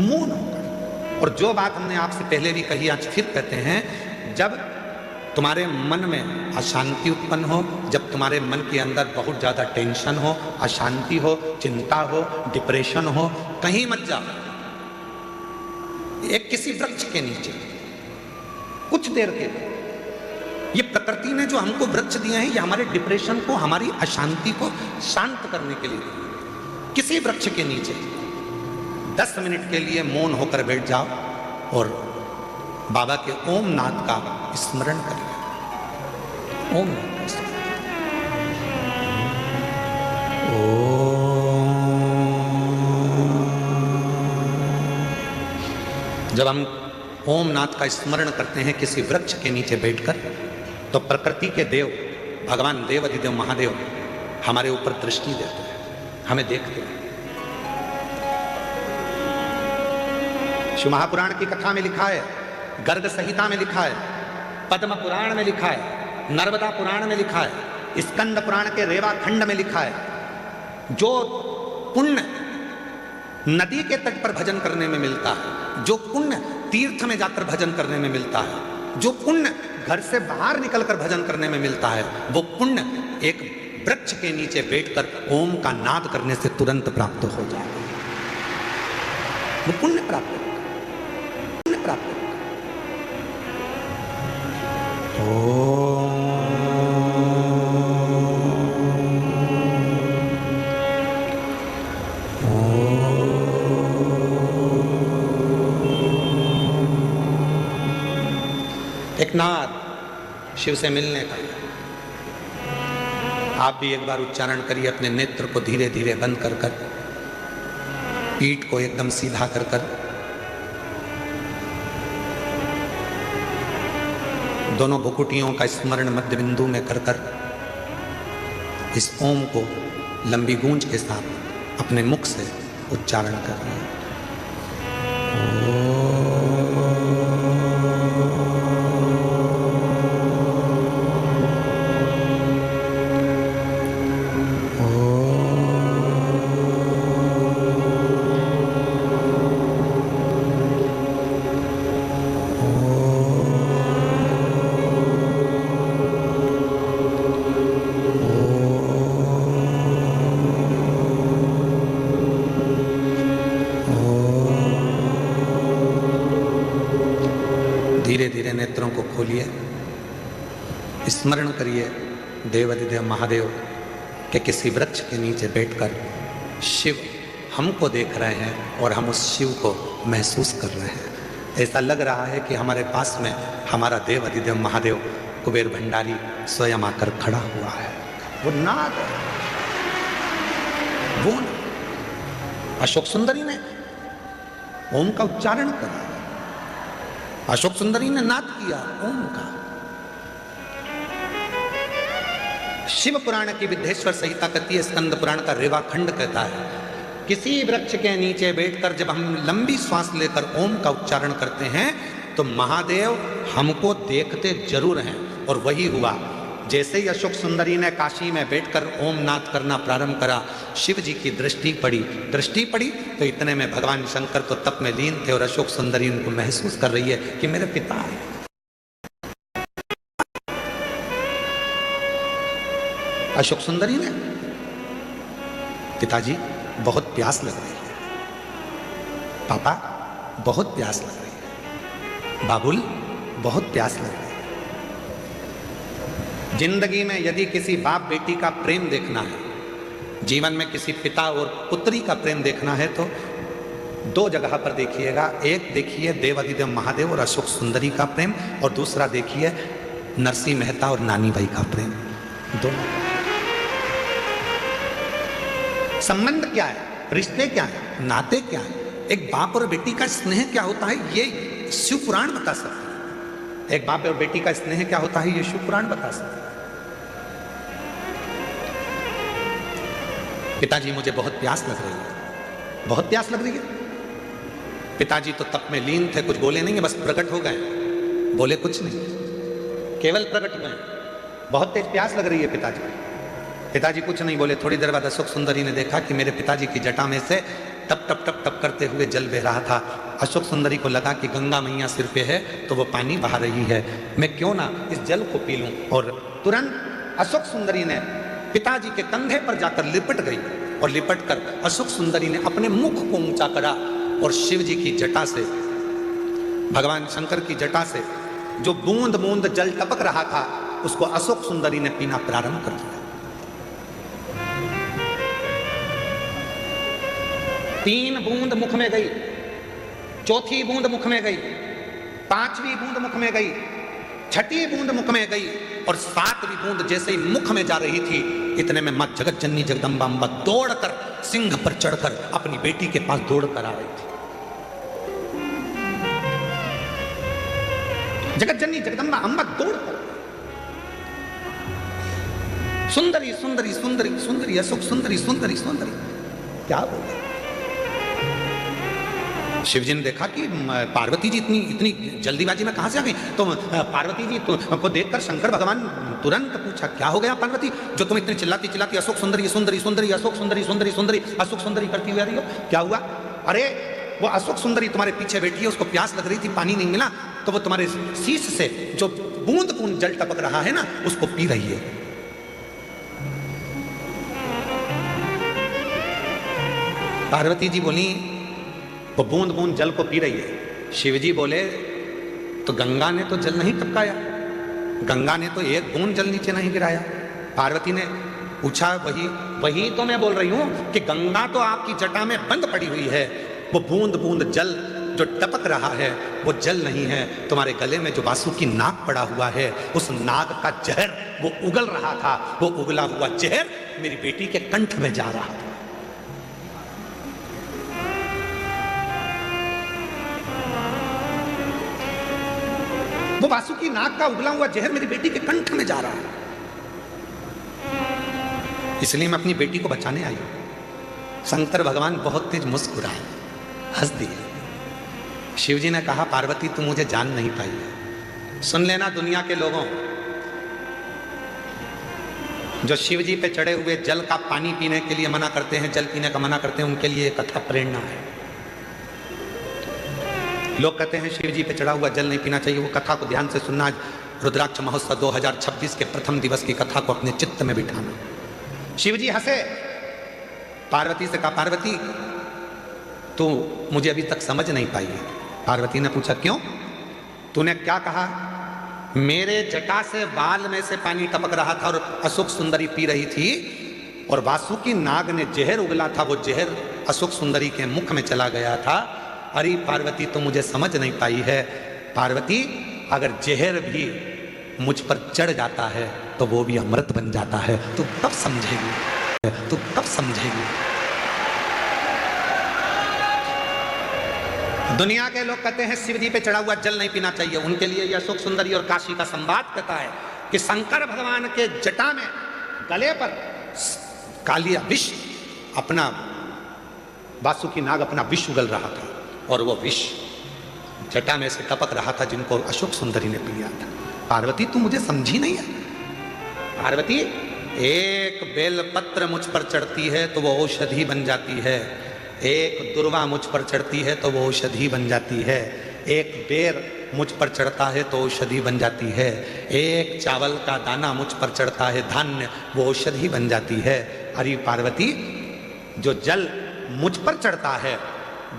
मौन होकर। और जो बात हमने आपसे पहले भी कही, आज फिर कहते हैं, जब तुम्हारे मन में अशांति उत्पन्न हो, जब तुम्हारे मन के अंदर बहुत ज्यादा टेंशन हो, अशांति हो, चिंता हो, डिप्रेशन हो, कहीं मत जाओ। एक किसी वृक्ष के नीचे कुछ देर के लिए, ये प्रकृति ने जो हमको वृक्ष दिए हैं, ये हमारे डिप्रेशन को, हमारी अशांति को शांत करने के लिए। किसी वृक्ष के नीचे 10 मिनट के लिए मौन होकर बैठ जाओ और बाबा के ओम नाद का स्मरण करिए। ओम नाद का स्मरण। जब हम ओम नाद का स्मरण करते हैं किसी वृक्ष के नीचे बैठकर, तो प्रकृति के देव भगवान देव अधिदेव महादेव हमारे ऊपर दृष्टि देते हैं, हमें देखते हैं। शिव महापुराण की कथा में लिखा है, गर्ग संहिता में लिखा है, पद्म पुराण में लिखा है, नर्मदा पुराण में लिखा है, स्कंद पुराण के रेवा खंड में लिखा है, जो पुण्य नदी के तट पर भजन करने में मिलता है, जो पुण्य तीर्थ में जाकर भजन करने में मिलता है, जो पुण्य घर से बाहर निकलकर भजन करने में मिलता है, वो पुण्य एक वृक्ष के नीचे बैठकर ओम का नाद करने से तुरंत प्राप्त हो जाएगा। वो पुण्य प्राप्त एक नाद शिव से मिलने का। आप भी एक बार उच्चारण करिए, अपने नेत्र को धीरे धीरे बंद कर कर, पीठ को एकदम सीधा कर कर, दोनों भुकुटियों का स्मरण मध्य बिंदु में कर कर इस ओम को लंबी गूंज के साथ अपने मुख से उच्चारण कर रहे हैं। धीरे धीरे नेत्रों को खोलिए, स्मरण करिए देव अधिदेव महादेव के किसी वृक्ष के नीचे बैठकर शिव हमको देख रहे हैं और हम उस शिव को महसूस कर रहे हैं। ऐसा लग रहा है कि हमारे पास में हमारा देव अधिदेव महादेव कुबेर भंडारी स्वयं आकर खड़ा हुआ है। वो नाद है, वो अशोक सुंदरी ने ओम का उच्चारण करा, अशोक सुंदरी ने नाद किया ओम का। शिव पुराण की विद्येश्वर संहिता कहती है, स्कंद पुराण का रेवा खंड कहता है, किसी वृक्ष के नीचे बैठकर जब हम लंबी श्वास लेकर ओम का उच्चारण करते हैं तो महादेव हमको देखते जरूर हैं। और वही हुआ, जैसे ही अशोक सुंदरी ने काशी में बैठकर ओम नाद करना प्रारंभ करा, शिव जी की दृष्टि पड़ी तो इतने में भगवान शंकर तो तप में लीन थे और अशोक सुंदरी उनको महसूस कर रही है कि मेरे पिता है। अशोक सुंदरी ने, पिताजी बहुत प्यास लग रही है, पापा बहुत प्यास लग रही है, बाबुल बहुत प्यास लग रही है। जिंदगी में यदि किसी बाप बेटी का प्रेम देखना है, जीवन में किसी पिता और पुत्री का प्रेम देखना है तो दो जगह पर देखिएगा। एक देखिए देव अधिदेव महादेव और अशोक सुंदरी का प्रेम, और दूसरा देखिए नरसिंह मेहता और नानी भाई का प्रेम। दोनों संबंध क्या है, रिश्ते क्या है, नाते क्या है, एक बाप और बेटी का स्नेह क्या होता है, ये शिव पुराण बता सकता है। एक बाप और बेटी का स्नेह क्या होता है, ये शिव पुराण बता सकता है। पिताजी मुझे बहुत प्यास लग रही है, बहुत प्यास लग रही है। पिताजी तो तप में लीन थे, कुछ बोले नहीं, बस प्रकट हो गए, बोले कुछ नहीं, केवल प्रकट हुए। बहुत तेज प्यास लग रही है पिताजी। पिताजी कुछ नहीं बोले। थोड़ी देर बाद अशोक सुंदरी ने देखा कि मेरे पिताजी की जटा में से टप टप टप टप करते हुए जल बह रहा था। अशोक सुंदरी को लगा कि गंगा मैया सिर पे है तो वो पानी बहा रही है, मैं क्यों ना इस जल को पी लूं। और तुरंत अशोक सुंदरी ने पिताजी के कंधे पर जाकर लिपट गई और लिपट कर अशोक सुंदरी ने अपने मुख को ऊंचा करा और शिव जी की जटा से, भगवान शंकर की जटा से जो बूंद बूंद जल टपक रहा था उसको अशोक सुंदरी ने पीना प्रारंभ कर दिया। 3 बूंद मुख में गई, 4थी बूंद मुख में गई, 5वीं बूंद मुख में गई, 6ठी बूंद मुख में गई और 7वीं बूंद जैसे ही मुख में जा रही थी, इतने में मां जगत जननी जगदम्बा अम्बा दौड़कर सिंह पर चढ़कर अपनी बेटी के पास दौड़कर आ रही थी। जगत जननी जगदम्बा अम्बा दौड़कर, सुंदरी सुंदरी सुंदरी सुंदरी अशोक सुंदरी सुंदरी सुंदरी, क्या बोले। शिवजी ने देखा कि पार्वती जी इतनी जल्दीबाजी में कहां से आ गई। तो पार्वती जी को देखकर शंकर भगवान तुरंत पूछा, क्या हो गया पार्वती, जो तुम इतनी चिल्लाती चिल्लाती अशोक सुंदरी सुंदरी सुंदरी अशोक सुंदरी सुंदरी सुंदरी अशोक सुंदरी करती हुई आ रही हो, क्या हुआ। अरे वो अशोक सुंदरी तुम्हारे पीछे बैठी है, उसको प्यास लग रही थी, पानी नहीं मिला तो वो तुम्हारे शीश से जो बूंद बूंद जल टपक रहा है ना उसको पी रही है। पार्वती जी बोली वो बूंद बूंद जल को पी रही है। शिवजी बोले तो गंगा ने तो जल नहीं टपकाया, गंगा ने तो एक बूंद जल नीचे नहीं गिराया। पार्वती ने पूछा, वही तो मैं बोल रही हूं कि गंगा तो आपकी जटा में बंद पड़ी हुई है, वो बूंद बूंद जल जो टपक रहा है वो जल नहीं है, तुम्हारे गले में जो वासुकी नाग पड़ा हुआ है उस नाग का जहर वो उगल रहा था, वो उगला हुआ जहर मेरी बेटी के कंठ में जा रहा था। वो वासुकी नाग का उगला हुआ जहर मेरी बेटी के कंठ में जा रहा है, इसलिए मैं अपनी बेटी को बचाने आई। शंकर भगवान बहुत तेज मुस्कुराए, हंस दिए। शिवजी ने कहा, पार्वती तू मुझे जान नहीं पाई है। सुन लेना दुनिया के लोगों, जो शिवजी पे चढ़े हुए जल का पानी पीने के लिए मना करते हैं, जल पीने का मना करते हैं, उनके लिए कथा प्रेरणा है। लोग कहते हैं शिवजी पे चढ़ा हुआ जल नहीं पीना चाहिए, वो कथा को ध्यान से सुनना। रुद्राक्ष महोत्सव 2026 के प्रथम दिवस की कथा को अपने चित्त में बिठाना। शिवजी हंसे, पार्वती से कहा, पार्वती तू मुझे अभी तक समझ नहीं पाई है। पार्वती ने पूछा, क्यों, तूने क्या कहा। मेरे जटा से बाल में से पानी टपक रहा था और अशोक सुंदरी पी रही थी, और वासुकी नाग ने जहर उगला था, वो जहर अशोक सुंदरी के मुख में चला गया था। अरे पार्वती तो मुझे समझ नहीं पाई है। पार्वती, अगर जहर भी मुझ पर चढ़ जाता है तो वो भी अमृत बन जाता है। तू कब समझेगी, तू कब समझेगी? दुनिया के लोग कहते हैं शिव जी पे चढ़ा हुआ जल नहीं पीना चाहिए। उनके लिए यह अशोक सुंदरी और काशी का संवाद कहता है कि शंकर भगवान के जटा में, गले पर कालिया विष, अपना वासुकी नाग अपना विष उगल रहा था और वो विष जटा में से टपक रहा था, जिनको अशोक सुंदरी ने पिया था। पार्वती, तू मुझे समझी नहीं है। पार्वती, एक बेलपत्र मुझ पर चढ़ती है तो वो औषधि बन जाती है, एक दुर्वा मुझ पर चढ़ती है तो वो औषधि बन जाती है, एक बेर मुझ पर चढ़ता है तो औषधि बन जाती है, एक चावल का दाना मुझ पर चढ़ता है धान्य, वो औषधि बन जाती है। अरे पार्वती, जो जल मुझ पर चढ़ता है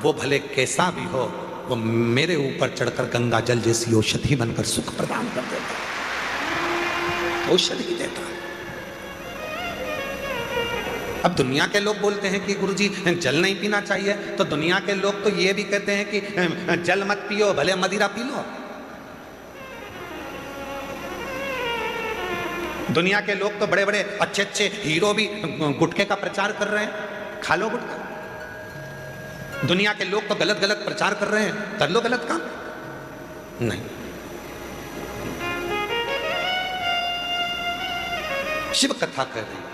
वो भले कैसा भी हो, वो मेरे ऊपर चढ़कर गंगा जल जैसी औषधि बनकर सुख प्रदान कर देता है, औषधि देता है। अब दुनिया के लोग बोलते हैं कि गुरुजी जल नहीं पीना चाहिए, तो दुनिया के लोग तो ये भी कहते हैं कि जल मत पियो, भले मदिरा पी लो। दुनिया के लोग तो बड़े बड़े अच्छे अच्छे हीरो भी गुटखे का प्रचार कर रहे हैं, खा लो गुटखा। दुनिया के लोग तो गलत गलत प्रचार कर रहे हैं, कर लो गलत काम। नहीं, शिव कथा कह रही है,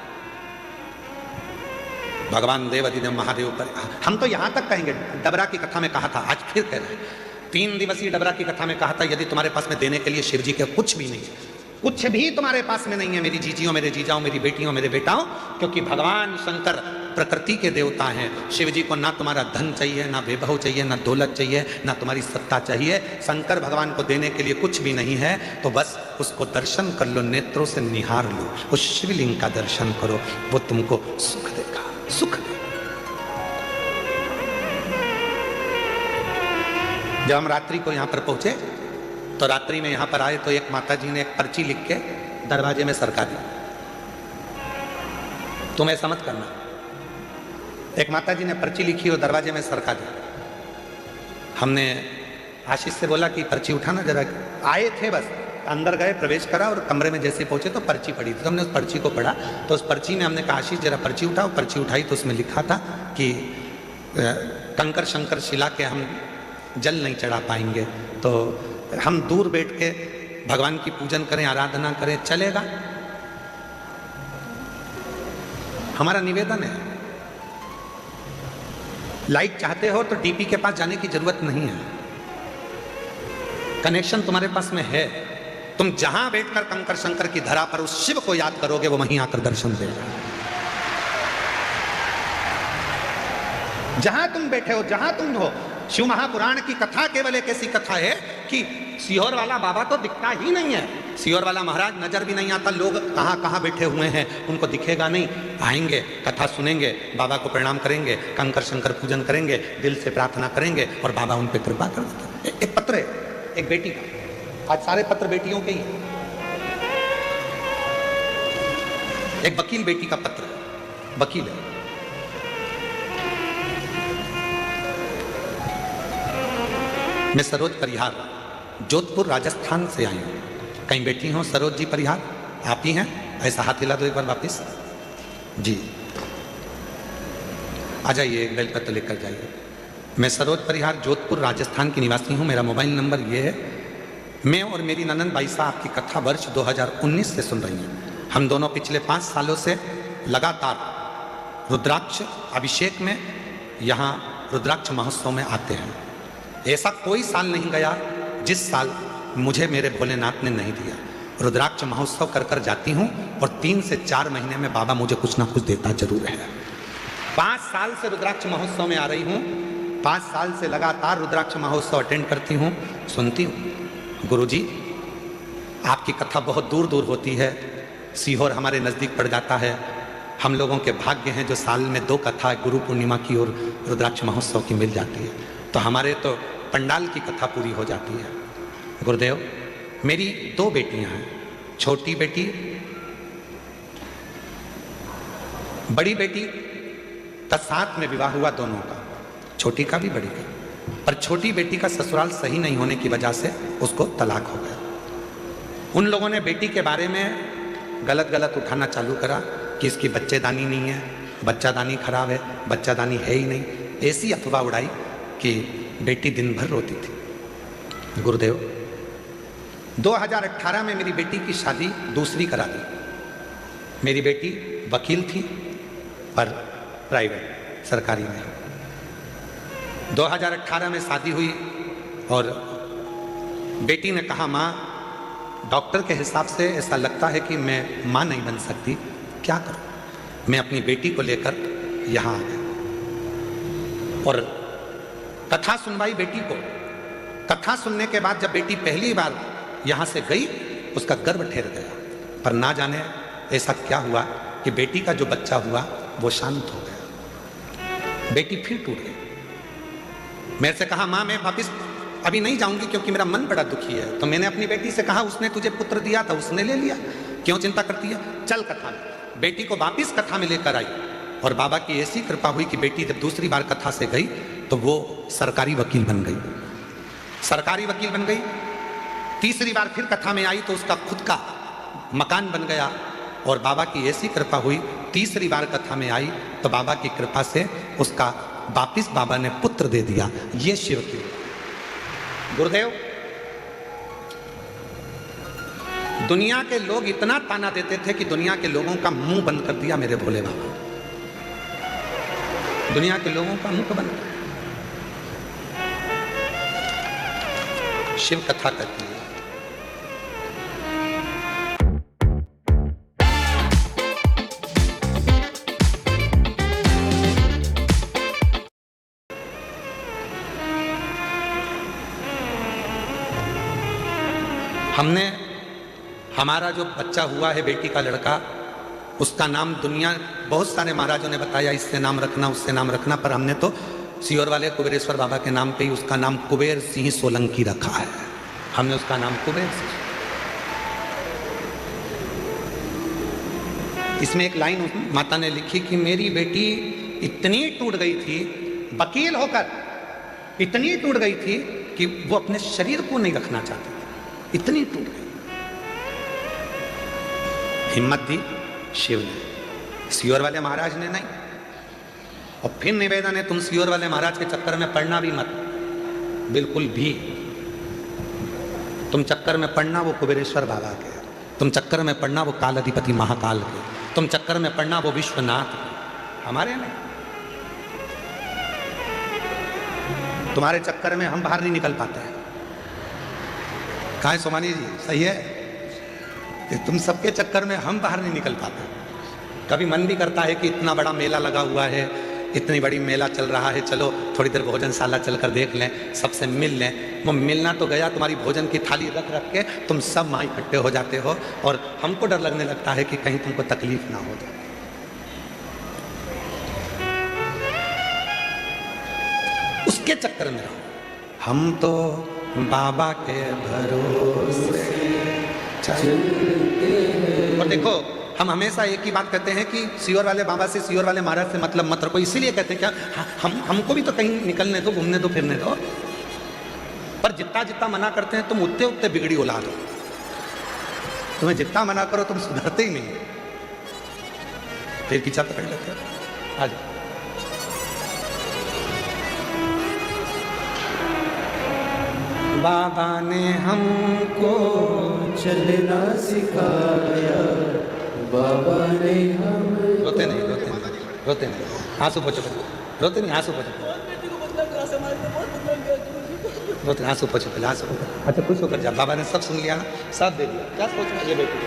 भगवान देव अधिदेव महादेव पर। हम तो यहां तक कहेंगे, डबरा की कथा में कहा था, आज फिर कह रहे हैं, 3 दिवसीय डबरा की कथा में कहा था, यदि तुम्हारे पास में देने के लिए शिव जी के कुछ भी नहीं है, कुछ भी तुम्हारे पास में नहीं है मेरी जीजियों, मेरे जीजाओं, मेरी बेटियों, मेरे बेटाओं, क्योंकि भगवान शंकर प्रकृति के देवता हैं। शिव जी को ना तुम्हारा धन चाहिए, ना वैभव चाहिए, ना दौलत चाहिए, ना तुम्हारी सत्ता चाहिए। शंकर भगवान को देने के लिए कुछ भी नहीं है, तो बस उसको दर्शन कर लो, नेत्रों से निहार लो, उस शिवलिंग का दर्शन करो, वो तुमको सुख देगा, सुख देगा। जब हम रात्रि को यहां पर पहुंचे तो रात्रि में यहां पर आए तो एक माता जी ने एक पर्ची लिख के दरवाजे में सरका दी। तुम ऐसा मत करना। एक माता जी ने पर्ची लिखी और दरवाजे में सरका दी। हमने आशीष से बोला कि पर्ची उठाना जरा। आए थे, बस अंदर गए, प्रवेश करा और कमरे में जैसे पहुंचे तो पर्ची पड़ी थी। तो हमने उस पर्ची को पढ़ा, तो उस पर्ची में हमने कहा आशीष जरा पर्ची उठाओ। पर्ची उठाई तो उसमें लिखा था कि कंकर शंकर शिला के हम जल नहीं चढ़ा पाएंगे, तो हम दूर बैठ के भगवान की पूजन करें, आराधना करें, चलेगा? हमारा निवेदन है, लाइक चाहते हो तो डीपी के पास जाने की जरूरत नहीं है, कनेक्शन तुम्हारे पास में है। तुम जहां बैठकर कंकर शंकर की धरा पर उस शिव को याद करोगे, वो वहीं आकर दर्शन देगा। जहां तुम बैठे हो, जहां तुम हो। शिव महापुराण की कथा केवल एक ऐसी कथा है कि सीहोर वाला बाबा तो दिखता ही नहीं है, सीहोर वाला महाराज नजर भी नहीं आता, लोग कहाँ कहाँ बैठे हुए हैं उनको दिखेगा नहीं। आएंगे, कथा सुनेंगे, बाबा को प्रणाम करेंगे, कंकर शंकर पूजन करेंगे, दिल से प्रार्थना करेंगे और बाबा उन पर कृपा कर देते। एक पत्र है एक बेटी का, आज सारे पत्र बेटियों के ही। एक वकील बेटी का पत्र, वकील है, मैं सरोज परिहार जोधपुर राजस्थान से आई हूँ। कहीं बैठी हो सरोज जी परिहार? आप ही हैं? ऐसा हाथ हिला दो एक बार वापिस जी। आ जाइए, एक बेलपत्र लेकर जाइए। मैं सरोज परिहार जोधपुर राजस्थान की निवासी हूँ। मेरा मोबाइल नंबर ये है। मैं और मेरी ननन बाई साहब आपकी कथा वर्ष 2019 से सुन रही हैं। हम दोनों पिछले 5 सालों से लगातार रुद्राक्ष अभिषेक में यहाँ रुद्राक्ष महोत्सव में आते हैं। ऐसा कोई साल नहीं गया जिस साल मुझे मेरे भोलेनाथ ने नहीं दिया। रुद्राक्ष महोत्सव कर कर जाती हूँ और 3 से 4 महीने में बाबा मुझे कुछ ना कुछ देता जरूर है। 5 साल से रुद्राक्ष महोत्सव में आ रही हूँ, 5 साल से लगातार रुद्राक्ष महोत्सव अटेंड करती हूँ, सुनती हूँ। गुरुजी, आपकी कथा बहुत दूर दूर होती है, सीहोर हमारे नज़दीक पड़ जाता है। हम लोगों के भाग्य हैं जो साल में 2 कथा गुरु पूर्णिमा की और रुद्राक्ष महोत्सव की मिल जाती है, तो हमारे तो पंडाल की कथा पूरी हो जाती है। गुरुदेव, मेरी 2 बेटियां हैं। छोटी बेटी, बड़ी बेटी तत्साथ में विवाह हुआ दोनों का, छोटी का भी बड़ी का। पर छोटी बेटी का ससुराल सही नहीं होने की वजह से उसको तलाक हो गया। उन लोगों ने बेटी के बारे में गलत गलत उठाना चालू करा कि इसकी बच्चेदानी नहीं है, बच्चादानी खराब है, बच्चादानी है ही नहीं। ऐसी अफवाह उड़ाई कि बेटी दिन भर रोती थी। गुरुदेव, 2018 में मेरी बेटी की शादी दूसरी करा दी। मेरी बेटी वकील थी पर प्राइवेट, सरकारी में। 2018 में शादी हुई और बेटी ने कहा, माँ डॉक्टर के हिसाब से ऐसा लगता है कि मैं माँ नहीं बन सकती, क्या करूं? मैं अपनी बेटी को लेकर यहाँ आ गया और कथा सुनवाई बेटी को। कथा सुनने के बाद जब बेटी पहली बार यहाँ से गई, उसका गर्भ ठहर गया। पर ना जाने ऐसा क्या हुआ कि बेटी का जो बच्चा हुआ वो शांत हो गया। बेटी फिर टूट गई। मेरे से कहा, माँ मैं वापिस अभी नहीं जाऊंगी क्योंकि मेरा मन बड़ा दुखी है। तो मैंने अपनी बेटी से कहा, उसने तुझे पुत्र दिया था, उसने ले लिया, क्यों चिंता करती है, चल कथा में। बेटी को वापिस कथा में लेकर आई और बाबा की ऐसी कृपा हुई कि बेटी जब दूसरी बार कथा से गई तो वो सरकारी वकील बन गई। सरकारी वकील बन गई। तीसरी बार फिर कथा में आई तो उसका खुद का मकान बन गया और बाबा की ऐसी कृपा हुई, तीसरी बार कथा में आई तो बाबा की कृपा से उसका वापिस बाबा ने पुत्र दे दिया। ये शिव की। गुरुदेव, दुनिया के लोग इतना ताना देते थे कि दुनिया के लोगों का मुंह बंद कर दिया मेरे भोले बाबा। दुनिया के लोगों का मुंह बंद कर। शिव कथा करती है। हमने, हमारा जो बच्चा हुआ है, बेटी का लड़का, उसका नाम दुनिया बहुत सारे महाराजों ने बताया इससे नाम रखना, उससे नाम रखना, पर हमने तो सीहोर वाले कुबेरेश्वर बाबा के नाम पे ही उसका नाम कुबेर सिंह सोलंकी रखा है। हमने उसका नाम कुबेर सिंह। इसमें एक लाइन माता ने लिखी कि मेरी बेटी इतनी टूट गई थी, वकील होकर इतनी टूट गई थी कि वो अपने शरीर को नहीं रखना चाहती, इतनी टूट गई। हिम्मत दी शिव ने, सीहोर वाले महाराज ने नहीं। और फिर निवेदन है, तुम सीहोर वाले महाराज के चक्कर में पड़ना भी मत, बिल्कुल भी। तुम चक्कर में पड़ना वो कुबेरेश्वर बाबा के, तुम चक्कर में पड़ना वो काल अधिपति महाकाल के, तुम चक्कर में पड़ना वो विश्वनाथ के, हमारे नहीं। तुम्हारे चक्कर में हम बाहर नहीं निकल पाते हैं। कहाँ है सोमानी जी? सही है कि तुम सबके चक्कर में हम बाहर नहीं निकल पाते। कभी मन भी करता है कि इतना बड़ा मेला लगा हुआ है, इतनी बड़ी मेला चल रहा है, चलो थोड़ी देर भोजनशाला चलकर देख लें, सबसे मिल लें। वो मिलना तो गया, तुम्हारी भोजन की थाली रख रख के तुम सब वहाँ इकट्ठे हो जाते हो और हमको डर लगने लगता है कि कहीं तुमको तकलीफ ना हो जाए। उसके चक्कर में रहो। हम तो बाबा के भरोसे चलते हैं। और देखो, हम हमेशा एक ही बात कहते हैं कि सीहोर वाले बाबा से, सीहोर वाले महाराज से मतलब मत रखो। इसीलिए कहते हैं क्या, हमको भी तो कहीं निकलने दो, घूमने दो, फिरने दो। पर जितना जितना मना करते हैं तुम उतने उतने बिगड़ी औलाद हो। तुम्हें जितना मना करो तुम सुधरते ही नहीं। फिर पीछा पकड़ लेते हो। आ जाओ। बाबा ने हमको
चलना सिखाया, बाबा ने हम।
रोते नहीं, रोते नहीं, रोते नहीं, आंसू पोछो, रोते नहीं, आंसू पोछो, रोते आंसू पोछो, पहले आंसू पोछो। अच्छा खुश होकर जा, बाबा ने सब सुन लिया ना, सब दे दिया, क्या सोच रहा है ये बेटी?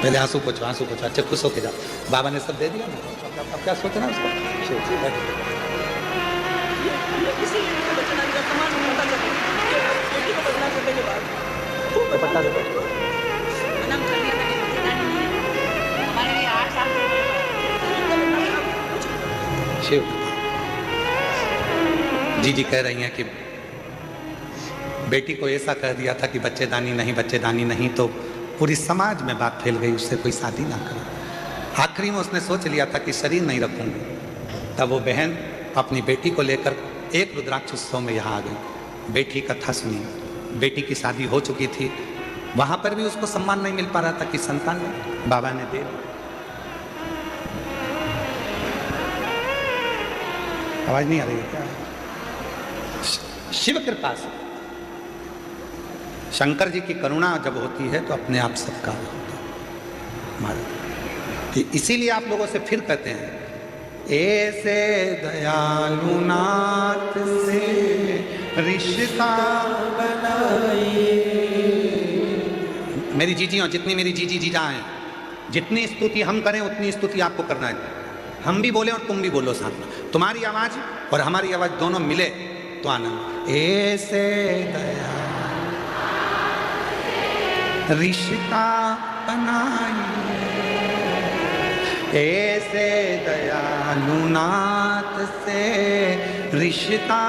पहले आंसू पोछो, आंसू पोछो। अच्छा खुश होके जाओ, बाबा ने सब दे दिया ना, अब क्या सोचना उसको? बता दो। शिव जीजी कह रही हैं कि बेटी को ऐसा कह दिया था कि बच्चेदानी नहीं, बच्चेदानी नहीं, तो पूरी समाज में बात फैल गई उससे कोई शादी ना करे। आखिरी में उसने सोच लिया था कि शरीर नहीं रखूंगी। तब वो बहन अपनी बेटी को लेकर एक रुद्राक्ष उत्सव में यहाँ आ गई। बेटी कथा सुनी, बेटी की शादी हो चुकी थी, वहाँ पर भी उसको सम्मान नहीं मिल पा रहा था कि संतान बाबा ने दे दी। आवाज नहीं आ रही है क्या? शिव कृपा से, शंकर जी की करुणा जब होती है तो अपने आप सबका होता है। इसीलिए आप लोगों से फिर कहते हैं, ऐसे दयालु नाथ से रिश्ता बनाइए। मेरी जीजियों, जितनी मेरी जीजी जीजा हैं, जितनी स्तुति हम करें उतनी स्तुति आपको करना है। हम भी बोले और तुम भी बोलो साथ में। तुम्हारी आवाज और हमारी आवाज दोनों मिले तो आनंद। ऐसे दया रिश्ता बनाइए, ऐसे दयालु नाथ से रिश्ता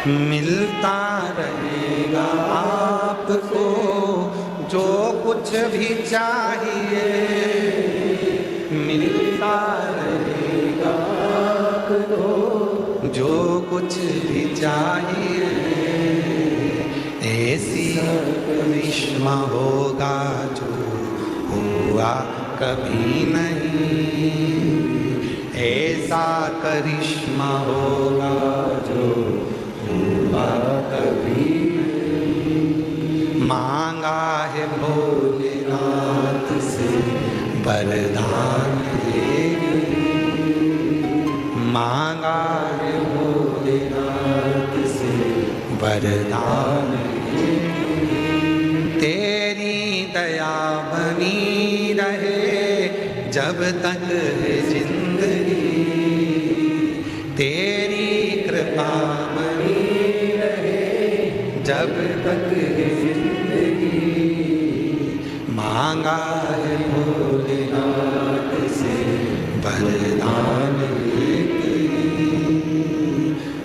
मिलता रहेगा आपको जो कुछ भी चाहिए, मिलता रहेगा आपको जो कुछ भी चाहिए। ऐसी करिश्मा होगा जो हुआ कभी नहीं, ऐसा करिश्मा होगा जो हुआ कभी नहीं। मांगा है भोलेनाथ से वरदान मांगा है भोलेनाथ से वरदान, तेरी दया बनी रहे जब तक है जिंदगी, तेरी कृपा बनी रहे जब तक है जिंदगी। मांगा है भोलेनाथ से वरदान,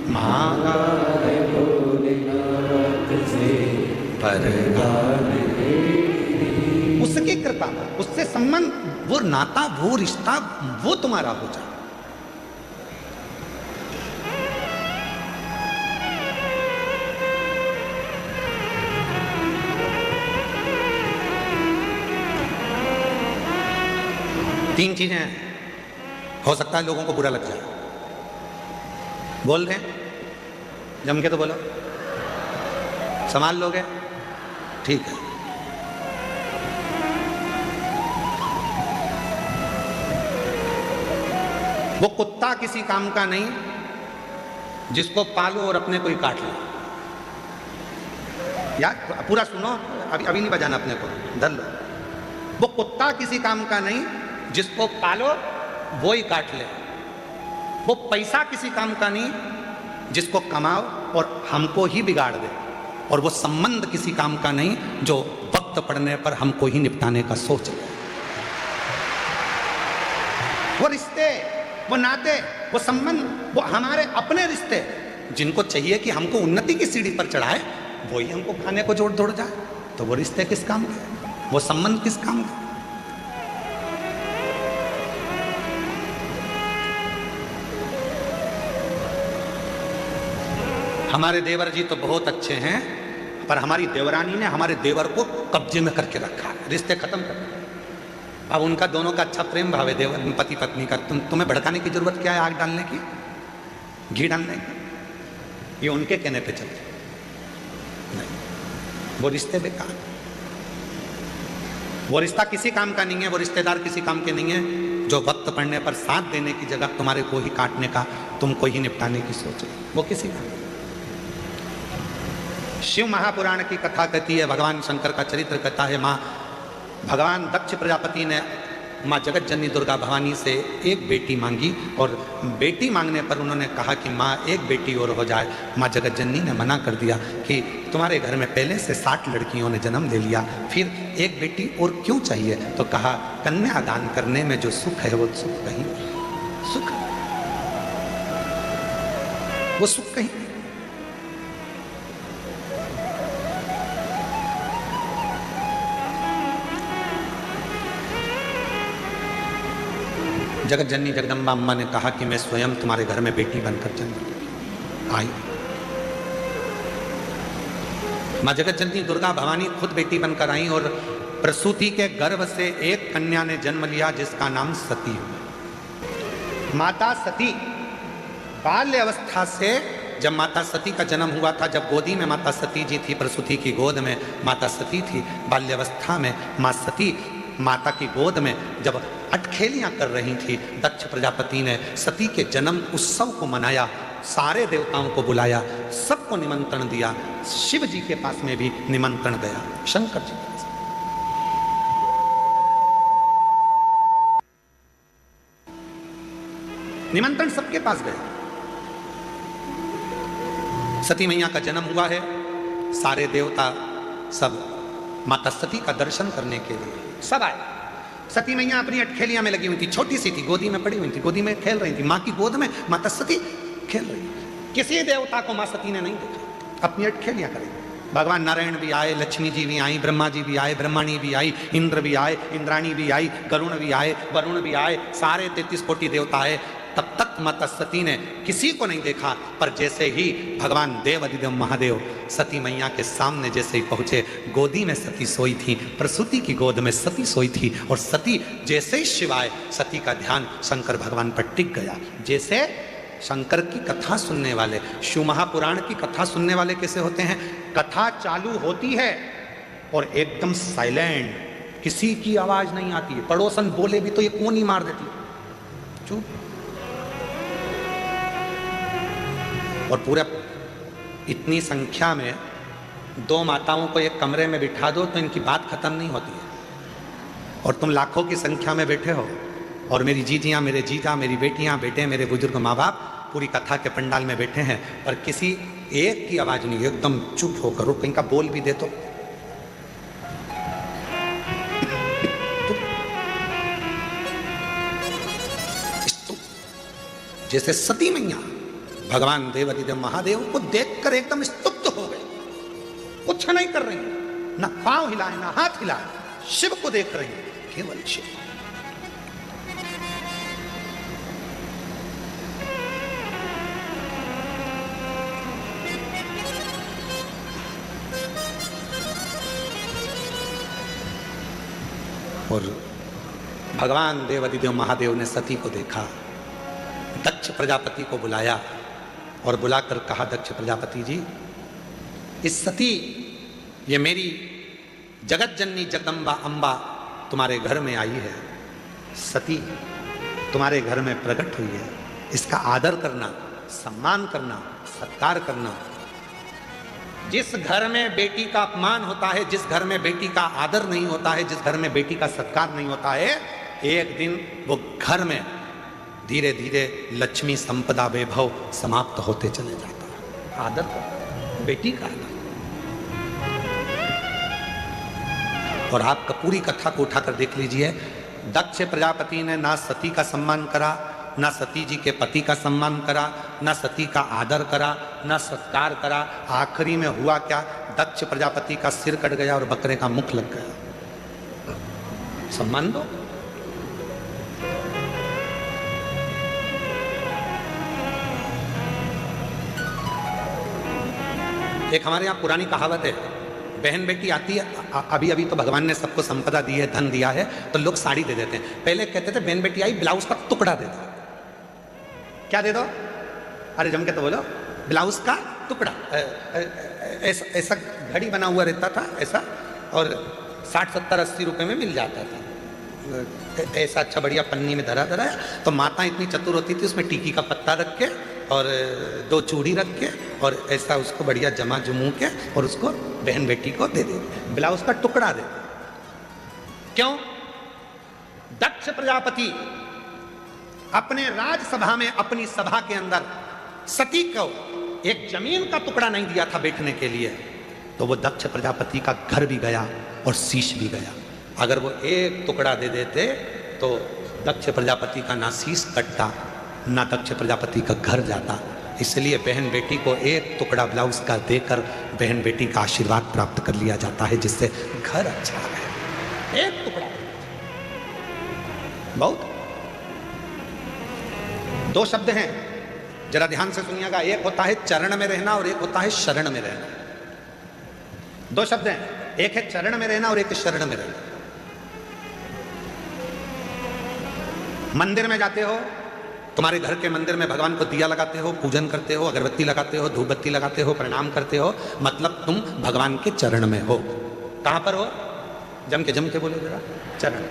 मांगा है भोलेनाथ से वरदान। उसकी कृपा, उससे संबंध, वो नाता, वो रिश्ता, वो तुम्हारा हो जाए। तीन चीजें हैं, हो सकता है लोगों को बुरा लग जाए। बोल रहे हैं जम के तो बोलो, संभाल लोगे? ठीक है। वो कुत्ता किसी काम का नहीं जिसको पालो और अपने को ही काट लो। यार पूरा सुनो, अभी नहीं बजाना, अपने को धर लो। वो कुत्ता किसी काम का नहीं जिसको पालो वो ही काट ले। वो पैसा किसी काम का नहीं जिसको कमाओ और हमको ही बिगाड़ दे। और वो संबंध किसी काम का नहीं जो वक्त पड़ने पर हमको ही निपटाने का सोच ले। वो रिश्ते, वो नाते, वो संबंध, वो हमारे अपने रिश्ते जिनको चाहिए कि हमको उन्नति की सीढ़ी पर चढ़ाए, वही हमको खाने को जोड़ दौड़ जाए। तो वो रिश्ते किस काम के, वो संबंध किस काम के? हमारे देवर जी तो बहुत अच्छे हैं, पर हमारी देवरानी ने हमारे देवर को कब्जे में करके रखा है, रिश्ते खत्म कर दिए। अब उनका दोनों का अच्छा प्रेम भाव है, देवर पति पत्नी का। तुम्हें भड़काने की जरूरत क्या है? आग डालने की, घी डालने की? ये उनके कहने पे चलते नहीं। वो रिश्ते बेकार, वो रिश्ता किसी काम का नहीं है, वो रिश्तेदार किसी काम के नहीं है जो वक्त पड़ने पर साथ देने की जगह तुम्हारे को ही काटने का, तुमको ही निपटाने की सोच है। वो किसी का। शिव महापुराण की कथा कहती है, भगवान शंकर का चरित्र कहता है, माँ भगवान दक्ष प्रजापति ने माँ जगत जननी दुर्गा भवानी से एक बेटी मांगी और बेटी मांगने पर उन्होंने कहा कि माँ एक बेटी और हो जाए। माँ जगत जननी ने मना कर दिया कि तुम्हारे घर में पहले से 60 लड़कियों ने जन्म ले लिया, फिर एक बेटी और क्यों चाहिए? तो कहा कन्यादान करने में जो सुख है वो सुख कहीं सुख। वो सुख कहीं नहीं। जगत जननी जगदम्बा अम्मा ने कहा कि मैं स्वयं तुम्हारे घर में बेटी बनकर जन्म आई। मां जगत जननी दुर्गा भवानी खुद बेटी बनकर आई और प्रसूति के गर्भ से एक कन्या ने जन्म लिया जिसका नाम सती हुआ। माता सती बाल्य अवस्था से, जब माता सती का जन्म हुआ था, जब गोदी में माता सती जी थी, प्रसूति की गोद में माता सती थी, बाल्यावस्था में मां सती माता की गोद में जब अटखेलियां कर रही थी, दक्ष प्रजापति ने सती के जन्म उत्सव को मनाया, सारे देवताओं को बुलाया, सबको निमंत्रण दिया। शिव जी के पास में भी निमंत्रण गया, शंकर जी के पास। निमंत्रण सबके पास गया। सती मैया का जन्म हुआ है, सारे देवता सब माता सती का दर्शन करने के लिए सब आए। सती मैया अपनी अटखेलियां में लगी हुई थी, छोटी सी थी, गोदी में पड़ी हुई थी, गोदी में खेल रही थी, मां की गोद में माता सती खेल रही थी। किसी देवता को मां सती ने नहीं देखा, अपनी अटखेलियां करी। भगवान नारायण भी आए, लक्ष्मी जी भी आई, ब्रह्मा जी भी आए, ब्रह्मणी भी आई, इंद्र भी आए, इंद्राणी भी आई, गरुण भी आए, वरुण भी आए, सारे 33 कोटि देवता आए। तब तक माता सती ने किसी को नहीं देखा, पर जैसे ही भगवान देव अधिदेव महादेव सती मैया के सामने जैसे ही पहुंचे, गोदी में सती सोई थी, प्रसूति की गोद में सती सोई थी, और सती जैसे ही शिवाय, सती का ध्यान शंकर भगवान पर टिक गया। जैसे शंकर की कथा सुनने वाले, शिव महापुराण की कथा सुनने वाले कैसे होते हैं? कथा चालू होती है और एकदम साइलेंट, किसी की आवाज नहीं आती है, पड़ोसन बोले भी तो ये कौन ही मार देती है, चुप। और पूरा इतनी संख्या में 2 माताओं को एक कमरे में बिठा दो तो इनकी बात खत्म नहीं होती है। और तुम लाखों की संख्या में बैठे हो, और मेरी जीजियां, मेरे जीजा, मेरी बेटियां, बेटे, मेरे बुजुर्ग माँ बाप पूरी कथा के पंडाल में बैठे हैं, पर किसी एक की आवाज नहीं, एकदम चुप होकर। कहीं का बोल भी दे तो जैसे सती मैया भगवान देव अधिदेव महादेव को देखकर एकदम स्तुप्त हो गए, कुछ नहीं कर रही, ना पांव हिलाए ना हाथ हिलाए, शिव को देख रही, केवल शिव। और भगवान देव अधिदेव महादेव ने सती को देखा, दक्ष प्रजापति को बुलाया और बुलाकर कहा, दक्ष प्रजापति जी, इस सती, ये मेरी जगत जननी जगदम्बा अम्बा तुम्हारे घर में आई है, सती तुम्हारे घर में प्रकट हुई है, इसका आदर करना, सम्मान करना, सत्कार करना। जिस घर में बेटी का अपमान होता है, जिस घर में बेटी का आदर नहीं होता है, जिस घर में बेटी का सत्कार नहीं होता है, एक दिन वो घर में धीरे धीरे लक्ष्मी संपदा वैभव समाप्त होते चले जाता है। आदर करो, बेटी का आदर। और आपका पूरी कथा को उठाकर देख लीजिए, दक्ष प्रजापति ने ना सती का सम्मान करा, ना सती जी के पति का सम्मान करा, ना सती का आदर करा, ना सत्कार करा। आखिरी में हुआ क्या? दक्ष प्रजापति का सिर कट गया और बकरे का मुख लग गया। सम्मान दो। एक हमारे यहाँ पुरानी कहावत है, बहन बेटी आती है, अभी अभी तो भगवान ने सबको संपदा दी है, धन दिया है, तो लोग साड़ी दे देते हैं। पहले कहते थे बहन बेटी आई ब्लाउज का टुकड़ा दे दो। क्या दे दो? अरे जम के तो बोलो, ब्लाउज का टुकड़ा। ऐसा घड़ी बना हुआ रहता था ऐसा, और 60, 70, 80 रुपए में मिल जाता था। ऐसा अच्छा बढ़िया पन्नी में धरा धरा है। तो माता इतनी चतुर होती थी, उसमें टीकी का पत्ता रख के और 2 चूड़ी रख के और ऐसा उसको बढ़िया जमा जमू के और उसको बहन बेटी को दे दे, ब्लाउज का टुकड़ा दे। क्यों? दक्ष प्रजापति अपने राजसभा में, अपनी सभा के अंदर सती को एक जमीन का टुकड़ा नहीं दिया था बैठने के लिए, तो वो दक्ष प्रजापति का घर भी गया और शीश भी गया। अगर वो एक टुकड़ा दे देते तो दक्ष प्रजापति का ना शीश कटता, ना दक्ष प्रजापति का घर जाता। इसलिए बहन बेटी को एक टुकड़ा ब्लाउज का देकर बहन बेटी का आशीर्वाद प्राप्त कर लिया जाता है, जिससे घर अच्छा रहे। एक टुकड़ा, बहुत। दो शब्द हैं, जरा ध्यान से सुनिएगा। एक होता है चरण में रहना और एक होता है शरण में रहना। दो शब्द हैं, एक है चरण में रहना और एक है शरण में रहना। मंदिर में जाते हो, तुम्हारे घर के मंदिर में भगवान को दिया लगाते हो, पूजन करते हो, अगरबत्ती लगाते हो, धूप बत्ती लगाते हो, प्रणाम करते हो, मतलब तुम भगवान के चरण में हो। कहां पर हो? जम के बोलो जरा। चरण,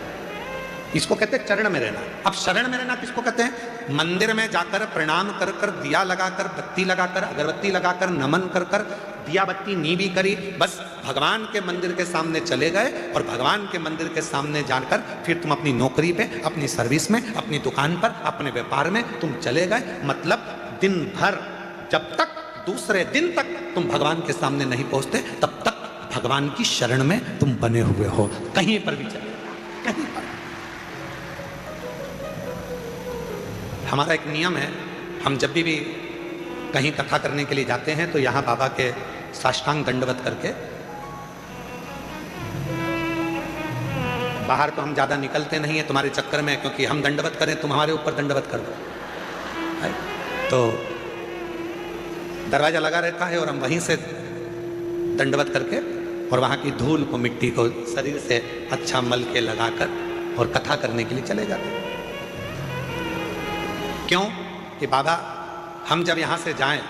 इसको कहते हैं चरण में रहना। अब शरण में रहना किसको कहते हैं? मंदिर में जाकर प्रणाम कर कर, दिया लगाकर, बत्ती लगाकर, अगरबत्ती लगाकर, नमन कर कर, दिया बत्ती नी भी करी, बस भगवान के मंदिर के सामने चले गए और भगवान के मंदिर के सामने जाकर फिर तुम अपनी नौकरी पे, अपनी सर्विस में, अपनी दुकान पर, अपने व्यापार में तुम चले गए। मतलब दिन भर, जब तक दूसरे दिन तक तुम भगवान के सामने नहीं पहुंचते, तब तक भगवान की शरण में तुम बने हुए हो। कहीं पर भी चले, कहीं पर। हमारा एक नियम है, हम जब भी कहीं कथा करने के लिए जाते हैं तो यहाँ बाबा के साष्टांग दंडवत करके, बाहर तो हम ज़्यादा निकलते नहीं है तुम्हारे चक्कर में, क्योंकि हम दंडवत करें तुम हमारे ऊपर दंडवत कर दो, तो दरवाज़ा लगा रहता है और हम वहीं से दंडवत करके और वहाँ की धूल को, मिट्टी को शरीर से अच्छा मल के लगाकर और कथा करने के लिए चले जाते हैं। क्यों? कि बाबा हम जब यहाँ से जाएं,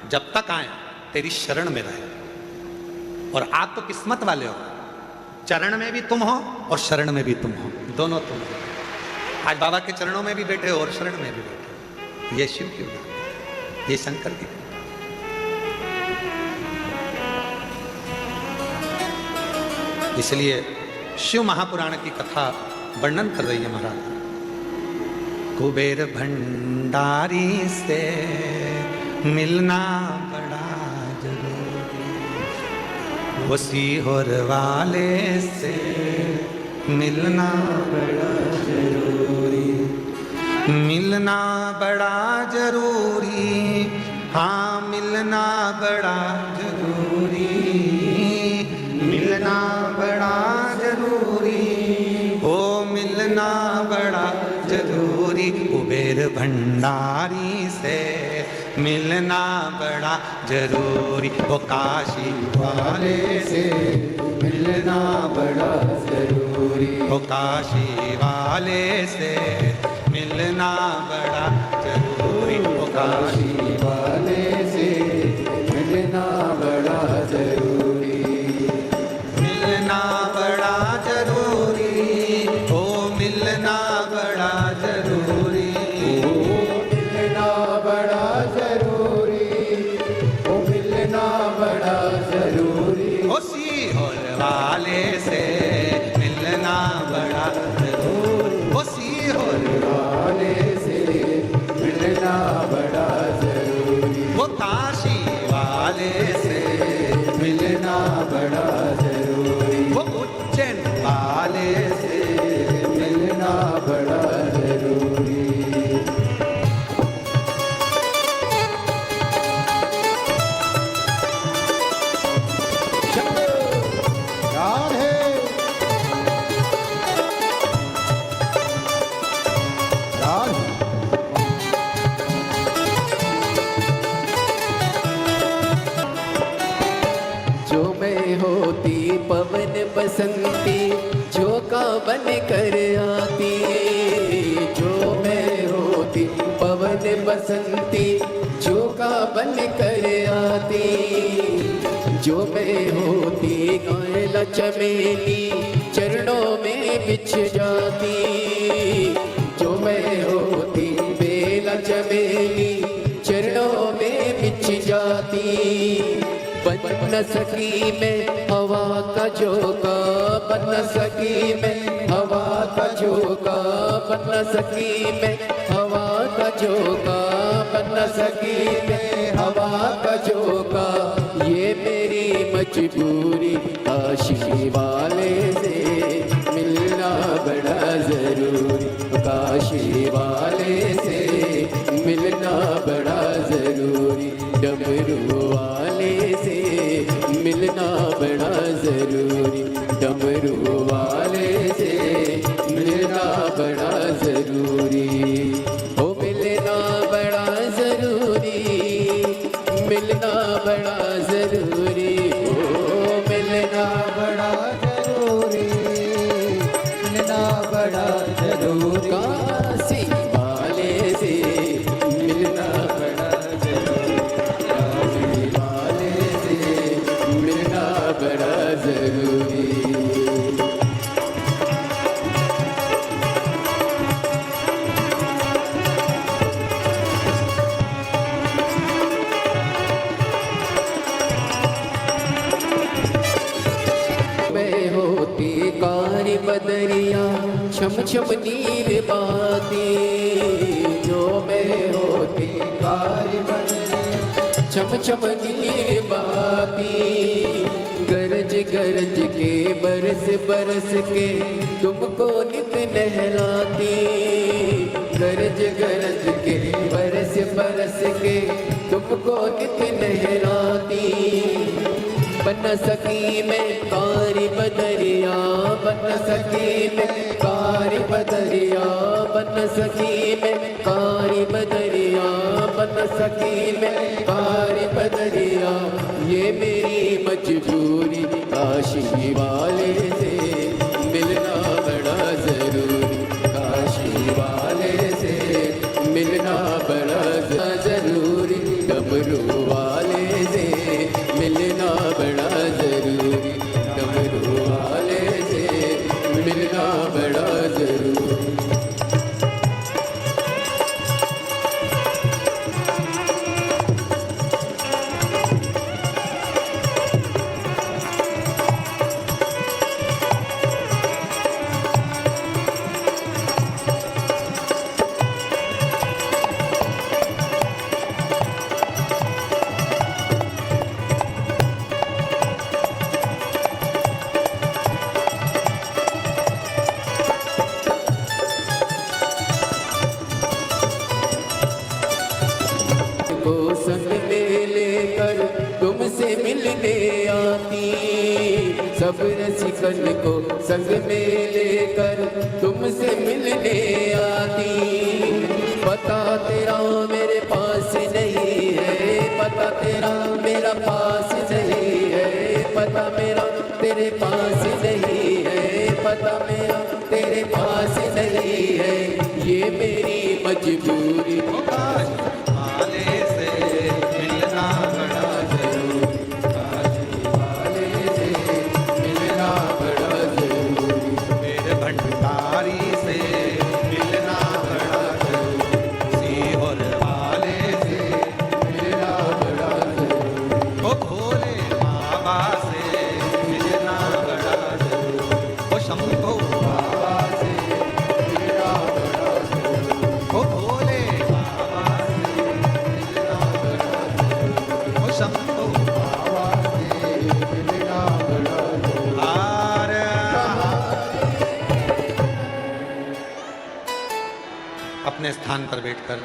जब तक आएं तेरी शरण में रहे। और आप तो किस्मत वाले हो, चरण में भी तुम हो और शरण में भी तुम हो, दोनों तुम हो। आज बाबा के चरणों में भी बैठे हो और शरण में भी बैठे हो। ये शिव की बात है, ये शंकर की। इसलिए शिव महापुराण की कथा वर्णन कर रही है महाराज। कुबेर भंडारी से मिलना बड़ा जरूरी, वो सीहोर वाले से मिलना बड़ा जरूरी, मिलना बड़ा जरूरी, हाँ मिलना बड़ा जरूरी, मिलना बड़ा जरूरी, ओ मिलना बड़ा जरूरी। कुबेर भंडारी से मिलना बड़ा जरूरी, वो काशी वाले से मिलना बड़ा जरूरी, वो काशी वाले से मिलना बड़ा जरूरी, वो काशी वाले से मिलना बड़ा जरूरी, मिलना बड़ा जरूरी, ओ मिलना बड़ा जरूरी, ओ मिलना बड़ा जरूरी, ओ मिलना बड़ा जरूरी, ओ सीहोर वाले से मिलना बड़ा जरूरी, ओ सीहोर वाले से मिलना बड़ा जरूरी, वो काशी वाले से मिलना बड़ा जरूरी, वो उज्जैन वाले से मिलना बड़ा जरूरी।
जो मैं होती पवन बसंती, झोंका बन कर आती, जो मैं होती पवन बसंती, झोंका बन कर आती, जो मैं होती कोयल चमेली, चरणों में बिछ जाती, जो मैं होती बेला चमेली, चरणों में बिछ जाती, बन न सकी मैं हवा का झोंका, बन न सकी मैं हवा का झोंका, बन न सकी मैं हवा का झोंका, बन न सकी मैं हवा का झोंका, ये मेरी मजबूरी, काशी वाले से मिलना बड़ा जरूरी, काशी वाले से मिलना बड़ा जरूरी। डमरू वाले से मिलना बड़ा ज़रूरी, डमरू वाले से मिलना बड़ा ज़रूरी, ओ मिलना बड़ा ज़रूरी, मिलना बड़ा ज़रूरी, ओ मिलना बड़ा ज़रूरी, मिलना बड़ा ज़रूरी, काशी वाले से मिलना बड़ा ज़रूरी, काशी वाले से मिलना बड़ा ज़रूरी। में होती कारी बदरिया छम छम नीर बाती, जो में होती कारी बदरिया छम छम नीर बाती, गरज गरज के बरस बरस के तुमको नित नहलाती, गरज गरज के बरस बरस के तुमको नित नहलाती, बन सकी मैं कारी बदरिया, बन सकी मैं कारी बदरिया, बन सकी मैं कारी बदरिया, बन सकी मैं कारी बदरिया, ये मेरी मजबूरी, काशी वाले से मिलना बड़ा ज़रूरी, काशी वाले से मिलना बड़ा ज़रूरी, डमरू वाले से मिलना बड़ा ज़रूरी, डमरू वाले से मिलना बड़ा ज़रूरी। को संग में लेकर तुमसे मिलने आती, सब रसिकन को संग में लेकर तुमसे मिलने आती, पता तेरा मेरे पास नहीं है, पता तेरा मेरा पास नहीं है, पता मेरा तेरे पास नहीं है, पता मेरा तेरे पास नहीं है, ये मेरी मजबूरी,
वाले से मिलना बड़ा ज़रूरी, काशी वाले से मिलना बड़ा ज़रूरी, मेरे भंडारी से मिलना बड़ा ज़रूरी, सीहोर वाले से मिलना बड़ा ज़रूरी, ओ भोले बाबा से मिलना बड़ा ज़रूरी, ओ शंभो बाबा से मिलना बड़ा ज़रूरी, ओ भोले बाबा से मिलना बड़ा ज़रूरी, ओ शंभो बाबा से मिलना बड़ा ज़रूरी। अपने स्थान पर बैठकर